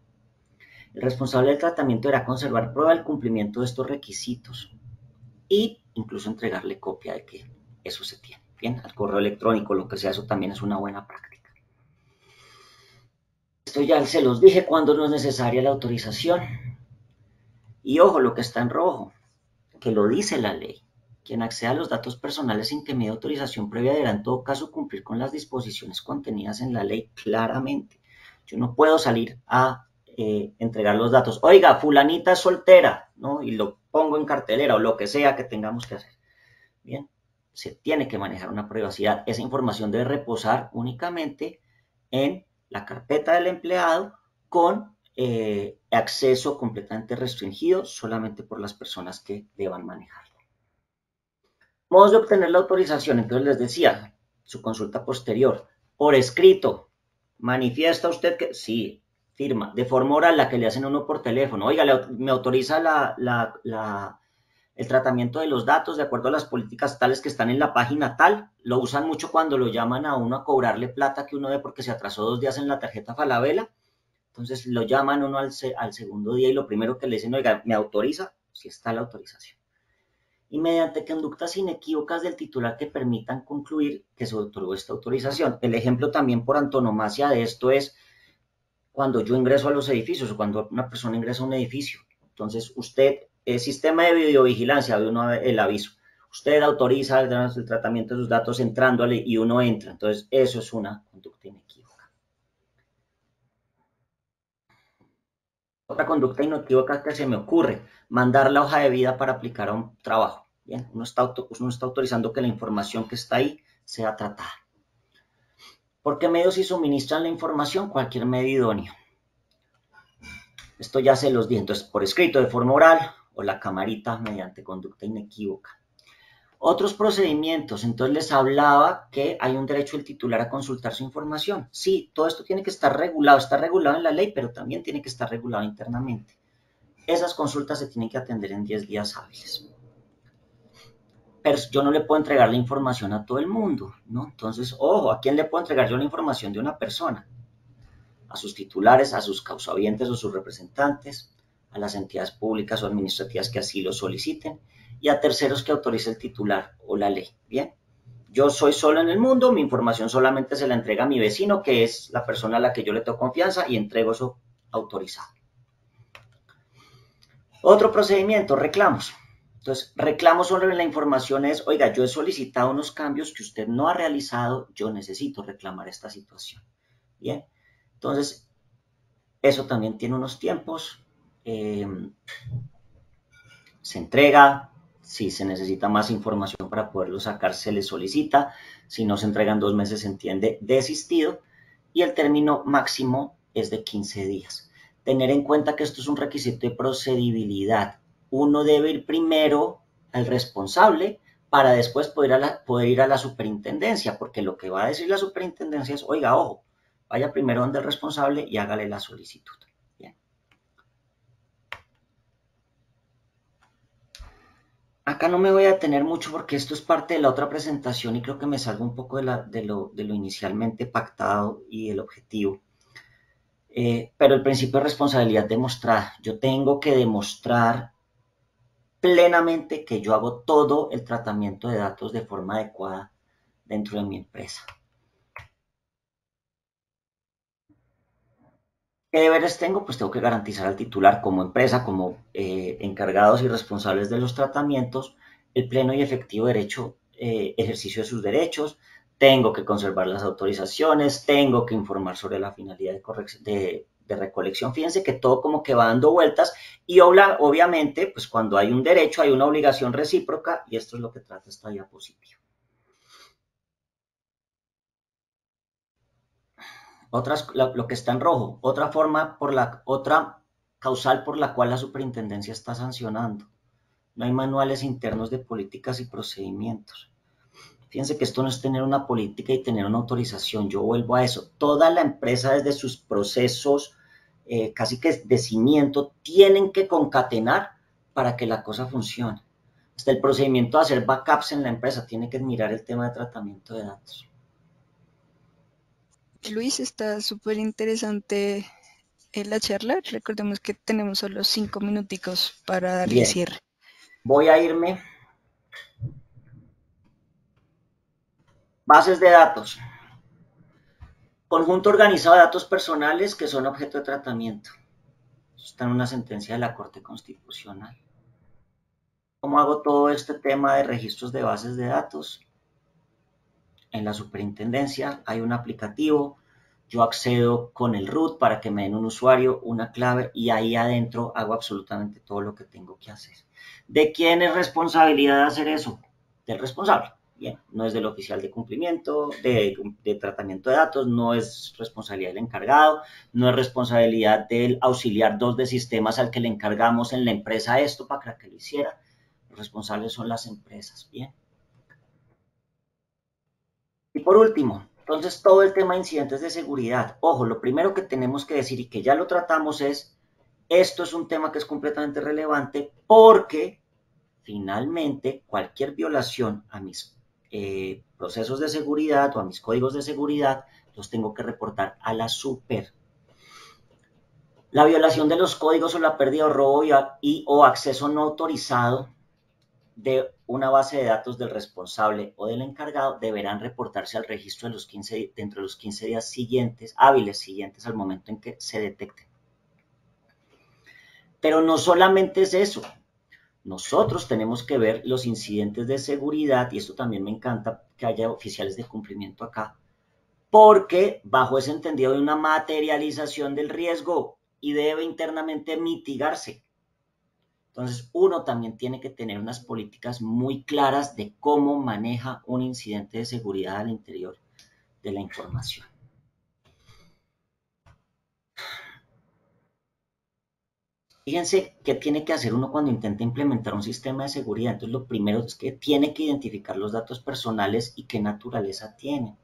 El responsable del tratamiento deberá conservar prueba del cumplimiento de estos requisitos y incluso entregarle copia de que eso se tiene. Bien, al correo electrónico, lo que sea, eso también es una buena práctica. Esto ya se los dije cuando no es necesaria la autorización. Y ojo, lo que está en rojo, que lo dice la ley. Quien acceda a los datos personales sin que me dé autorización previa deberá en todo caso cumplir con las disposiciones contenidas en la ley claramente. Yo no puedo salir a entregar los datos. Oiga, fulanita es soltera, ¿no? Y lo pongo en cartelera o lo que sea que tengamos que hacer. Bien, se tiene que manejar una privacidad. Esa información debe reposar únicamente en la carpeta del empleado con acceso completamente restringido solamente por las personas que deban manejarlo. Modos de obtener la autorización, entonces les decía, su consulta posterior, por escrito, manifiesta usted que sí, firma, de forma oral la que le hacen uno por teléfono, oiga, me autoriza el tratamiento de los datos de acuerdo a las políticas tales que están en la página tal, lo usan mucho cuando lo llaman a uno a cobrarle plata que uno dé porque se atrasó 2 días en la tarjeta Falabella, entonces lo llaman uno al segundo día y lo primero que le dicen, oiga, ¿me autoriza? Si está la autorización. Y mediante conductas inequívocas del titular que permitan concluir que se otorgó esta autorización. El ejemplo también por antonomasia de esto es cuando yo ingreso a los edificios o cuando una persona ingresa a un edificio. Entonces, usted, el sistema de videovigilancia, de uno el aviso. Usted autoriza el tratamiento de sus datos entrándole y uno entra. Entonces, eso es una conducta inequívoca. Otra conducta inequívoca que se me ocurre, mandar la hoja de vida para aplicar a un trabajo. Bien, uno está autorizando que la información que está ahí sea tratada. ¿Por qué medios sí suministran la información? Cualquier medio idóneo. Esto ya se los dije, entonces por escrito, de forma oral o la camarita mediante conducta inequívoca. Otros procedimientos, entonces les hablaba que hay un derecho del titular a consultar su información. Sí, todo esto tiene que estar regulado, está regulado en la ley, pero también tiene que estar regulado internamente. Esas consultas se tienen que atender en 10 días hábiles. Pero yo no le puedo entregar la información a todo el mundo, ¿no? Entonces, ojo, ¿a quién le puedo entregar yo la información de una persona? A sus titulares, a sus causavientes o sus representantes, a las entidades públicas o administrativas que así lo soliciten y a terceros que autorice el titular o la ley. Bien, yo soy solo en el mundo, mi información solamente se la entrega a mi vecino, que es la persona a la que yo le tengo confianza y entrego eso autorizado. Otro procedimiento, reclamos. Entonces, reclamos sobre la información es, oiga, yo he solicitado unos cambios que usted no ha realizado, yo necesito reclamar esta situación. Bien, entonces, eso también tiene unos tiempos. Se entrega, si se necesita más información para poderlo sacar, se le solicita. Si no se entregan 2 meses, se entiende desistido. Y el término máximo es de 15 días. Tener en cuenta que esto es un requisito de procedibilidad. Uno debe ir primero al responsable para después poder ir a la superintendencia, porque lo que va a decir la superintendencia es, oiga, ojo, vaya primero donde el responsable y hágale la solicitud. Bien. Acá no me voy a detener mucho porque esto es parte de la otra presentación y creo que me salgo un poco de lo inicialmente pactado y el objetivo. Pero el principio de responsabilidad demostrada. Yo tengo que demostrar plenamente que yo hago todo el tratamiento de datos de forma adecuada dentro de mi empresa. ¿Qué deberes tengo? Pues tengo que garantizar al titular como empresa, como encargados y responsables de los tratamientos, el pleno y efectivo derecho, ejercicio de sus derechos, tengo que conservar las autorizaciones, tengo que informar sobre la finalidad de recolección. Fíjense que todo como que va dando vueltas y obviamente, pues cuando hay un derecho hay una obligación recíproca y esto es lo que trata esta diapositiva. Lo que está en rojo, otra causal por la cual la superintendencia está sancionando. No hay manuales internos de políticas y procedimientos. Fíjense que esto no es tener una política y tener una autorización. Yo vuelvo a eso. Toda la empresa desde sus procesos casi que de cimiento tienen que concatenar para que la cosa funcione. Hasta el procedimiento de hacer backups en la empresa tiene que mirar el tema de tratamiento de datos. Luis, está súper interesante la charla. Recordemos que tenemos solo 5 minuticos para darle Bien, cierre. voy a irme. Bases de datos. Conjunto organizado de datos personales que son objeto de tratamiento. Eso está en una sentencia de la Corte Constitucional. ¿Cómo hago todo este tema de registros de bases de datos? En la superintendencia hay un aplicativo, yo accedo con el root para que me den un usuario, una clave y ahí adentro hago absolutamente todo lo que tengo que hacer. ¿De quién es responsabilidad hacer eso? Del responsable. Bien, no es del oficial de cumplimiento, de tratamiento de datos, no es responsabilidad del encargado, no es responsabilidad del auxiliar 2 de sistemas al que le encargamos en la empresa esto para que lo hiciera. Los responsables son las empresas. Bien. Y por último, entonces todo el tema de incidentes de seguridad. Ojo, lo primero que tenemos que decir y que ya lo tratamos es, esto es un tema que es completamente relevante porque finalmente cualquier violación a mis procesos de seguridad o a mis códigos de seguridad los tengo que reportar a la super. La violación de los códigos o la pérdida o robo o acceso no autorizado de una base de datos del responsable o del encargado deberán reportarse al registro de los 15, dentro de los 15 días siguientes, hábiles siguientes al momento en que se detecten. Pero no solamente es eso. Nosotros tenemos que ver los incidentes de seguridad, y esto también me encanta que haya oficiales de cumplimiento acá, porque bajo ese entendido de una materialización del riesgo y debe internamente mitigarse. Entonces, uno también tiene que tener unas políticas muy claras de cómo maneja un incidente de seguridad al interior de la información. Fíjense qué tiene que hacer uno cuando intenta implementar un sistema de seguridad. Entonces, lo primero es que tiene que identificar los datos personales y qué naturaleza tienen.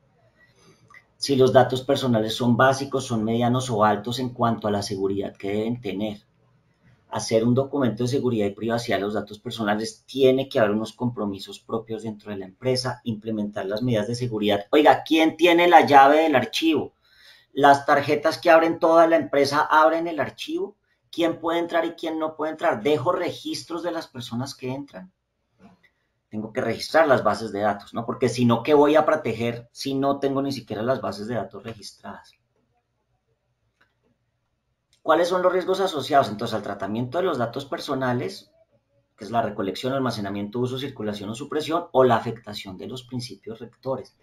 Si los datos personales son básicos, son medianos o altos en cuanto a la seguridad que deben tener. Hacer un documento de seguridad y privacidad de los datos personales, tiene que haber unos compromisos propios dentro de la empresa, implementar las medidas de seguridad. Oiga, ¿quién tiene la llave del archivo? Las tarjetas que abren toda la empresa abren el archivo. ¿Quién puede entrar y quién no puede entrar? Dejo registros de las personas que entran. Tengo que registrar las bases de datos, ¿no? Porque si no, ¿qué voy a proteger si no tengo ni siquiera las bases de datos registradas? ¿Cuáles son los riesgos asociados entonces al tratamiento de los datos personales, que es la recolección, almacenamiento, uso, circulación o supresión, o la afectación de los principios rectores?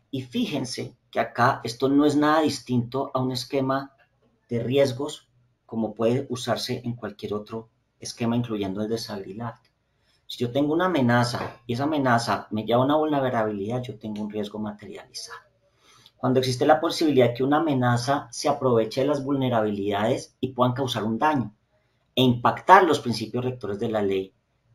Y fíjense que acá esto no es nada distinto a un esquema de riesgos como puede usarse en cualquier otro esquema, incluyendo el de Sagrilat. Si yo tengo una amenaza y esa amenaza me lleva a una vulnerabilidad, yo tengo un riesgo materializado. Cuando existe la posibilidad de que una amenaza se aproveche de las vulnerabilidades y puedan causar un daño e impactar los principios rectores de la ley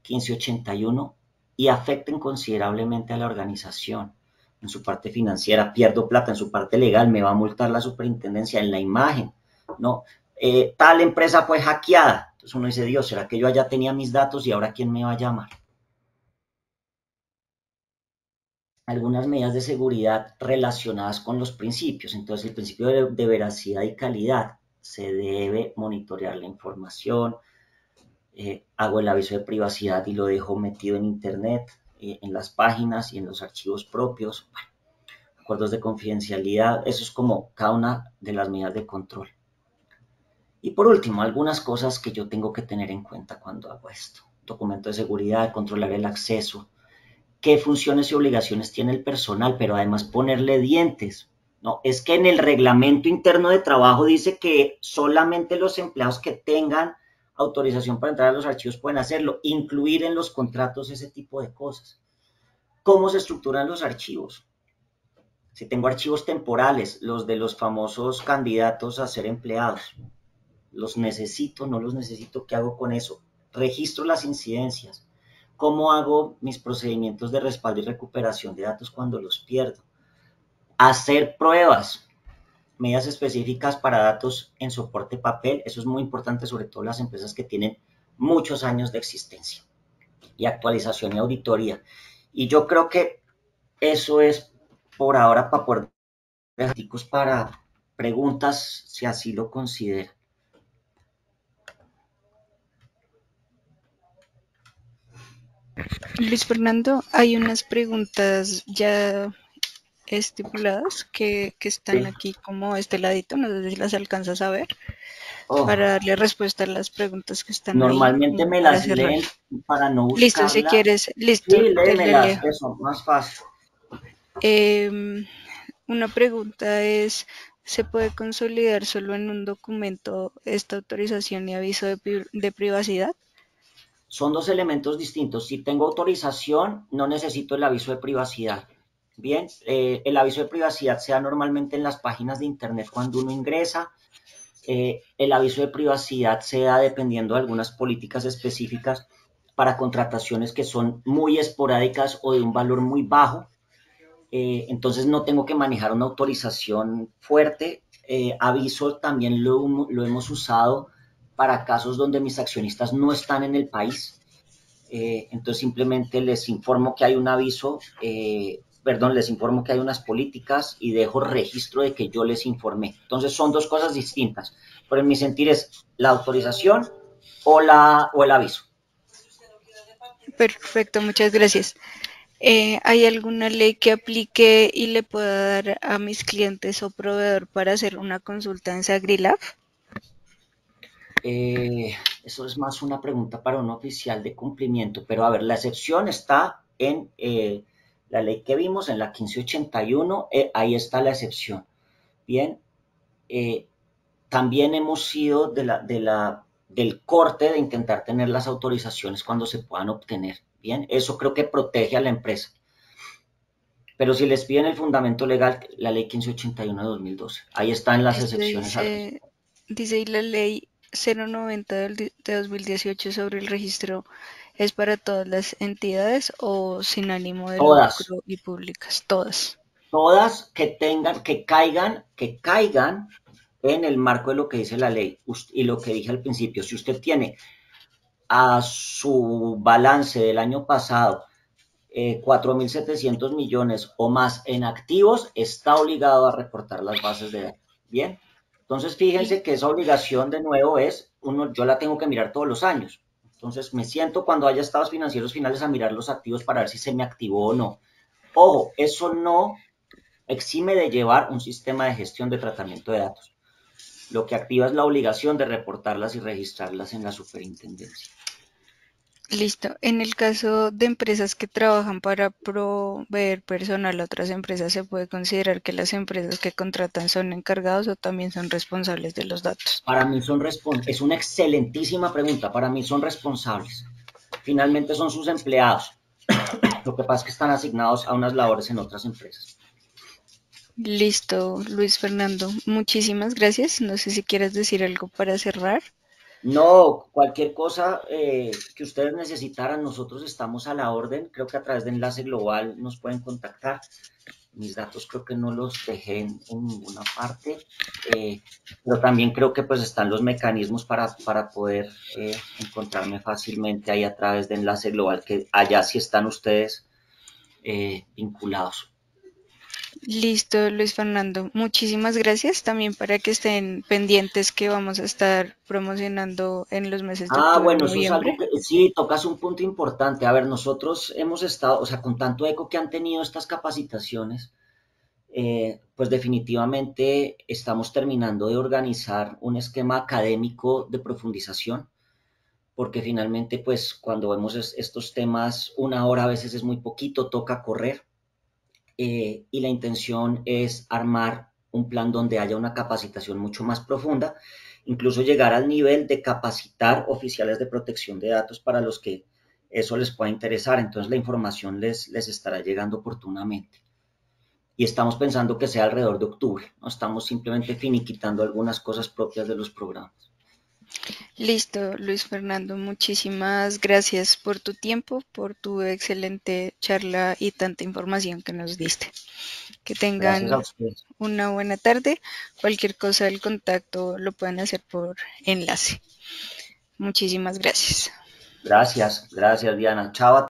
1581 y afecten considerablemente a la organización. En su parte financiera pierdo plata, en su parte legal me va a multar la superintendencia, en la imagen, ¿no? Tal empresa fue hackeada. Entonces uno dice, Dios, ¿será que yo allá tenía mis datos y ahora quién me va a llamar? Algunas medidas de seguridad relacionadas con los principios. Entonces, el principio de veracidad y calidad. Se debe monitorear la información. Hago el aviso de privacidad y lo dejo metido en internet, en las páginas y en los archivos propios. Bueno, acuerdos de confidencialidad. Eso es como cada una de las medidas de control. Y por último, algunas cosas que yo tengo que tener en cuenta cuando hago esto. Documento de seguridad, controlar el acceso, qué funciones y obligaciones tiene el personal, pero además ponerle dientes. No, es que en el reglamento interno de trabajo dice que solamente los empleados que tengan autorización para entrar a los archivos pueden hacerlo, incluir en los contratos ese tipo de cosas. ¿Cómo se estructuran los archivos? Si tengo archivos temporales, los de los famosos candidatos a ser empleados, los necesito, no los necesito, ¿qué hago con eso? Registro las incidencias. ¿Cómo hago mis procedimientos de respaldo y recuperación de datos cuando los pierdo? Hacer pruebas, medidas específicas para datos en soporte papel, eso es muy importante, sobre todo las empresas que tienen muchos años de existencia, y actualización y auditoría. Y yo creo que eso es por ahora para poder para preguntas, si así lo considera. Luis Fernando, hay unas preguntas ya estipuladas que están Sí. aquí como este ladito, no sé si las alcanzas a ver, para Oh, darle respuesta a las preguntas que están ahí normalmente como me para las cerrar. leen para no Listo, si buscarlas. quieres, listo, Sí, te le leo. léemelas, eso, más fácil. Una pregunta es, ¿se puede consolidar solo en un documento esta autorización y aviso de privacidad? Son dos elementos distintos. Si tengo autorización, no necesito el aviso de privacidad. Bien, el aviso de privacidad se da normalmente en las páginas de Internet cuando uno ingresa. El aviso de privacidad se da dependiendo de algunas políticas específicas para contrataciones que son muy esporádicas o de un valor muy bajo. Entonces no tengo que manejar una autorización fuerte. Aviso también lo hemos usado para casos donde mis accionistas no están en el país. Entonces simplemente les informo que hay un aviso, les informo que hay unas políticas y dejo registro de que yo les informé. Entonces son dos cosas distintas, pero en mi sentir es la autorización o el aviso. Perfecto, muchas gracias. ¿Hay alguna ley que aplique y le pueda dar a mis clientes o proveedor para hacer una consulta en Sagrilab? Eso es más una pregunta para un oficial de cumplimiento, pero a ver, la excepción está en la ley que vimos, en la 1581, ahí está la excepción. Bien, eh, también hemos sido del corte de intentar tener las autorizaciones cuando se puedan obtener. Bien, eso creo que protege a la empresa. Pero si les piden el fundamento legal, la ley 1581 de 2012, ahí están las Esto excepciones al dice, respecto. dice y la ley 090 de 2018 sobre el registro es para todas las entidades o sin ánimo de Todas, lucro y públicas, todas. todas que caigan en el marco de lo que dice la ley y lo que dije al principio. Si usted tiene a su balance del año pasado 4.700 millones o más en activos, está obligado a reportar las bases de datos. Bien, entonces fíjense que esa obligación de nuevo yo la tengo que mirar todos los años. Entonces me siento cuando haya estados financieros finales a mirar los activos para ver si se me activó o no. Ojo, eso no exime de llevar un sistema de gestión de tratamiento de datos. Lo que activa es la obligación de reportarlas y registrarlas en la superintendencia. Listo. En el caso de empresas que trabajan para proveer personal a otras empresas, ¿se puede considerar que las empresas que contratan son encargados o también son responsables de los datos? Para mí es una excelentísima pregunta. Para mí son responsables. Finalmente son sus empleados. Lo que pasa es que están asignados a unas labores en otras empresas. Listo, Luis Fernando. Muchísimas gracias. No sé si quieres decir algo para cerrar. No, cualquier cosa que ustedes necesitaran, nosotros estamos a la orden. Creo que a través de Enlace Global nos pueden contactar. Mis datos creo que no los dejé en ninguna parte, pero también creo que pues están los mecanismos para poder encontrarme fácilmente ahí a través de Enlace Global, que allá sí están ustedes vinculados. Listo, Luis Fernando. Muchísimas gracias también para que estén pendientes que vamos a estar promocionando en los meses de octubre y Bueno, eso es algo noviembre. que sí, tocas un punto importante. A ver, nosotros hemos estado, o sea, con tanto eco que han tenido estas capacitaciones, pues definitivamente estamos terminando de organizar un esquema académico de profundización, porque finalmente, pues cuando vemos estos temas, una hora a veces es muy poquito, toca correr, y la intención es armar un plan donde haya una capacitación mucho más profunda, incluso llegar al nivel de capacitar oficiales de protección de datos para los que eso les pueda interesar. Entonces la información les estará llegando oportunamente. Y estamos pensando que sea alrededor de octubre, no estamos simplemente finiquitando algunas cosas propias de los programas. Listo, Luis Fernando. Muchísimas gracias por tu tiempo, por tu excelente charla y tanta información que nos diste. Que Gracias a tengan ustedes. una buena tarde. Cualquier cosa del contacto lo pueden hacer por enlace. Muchísimas gracias. Gracias, gracias Diana. Chao.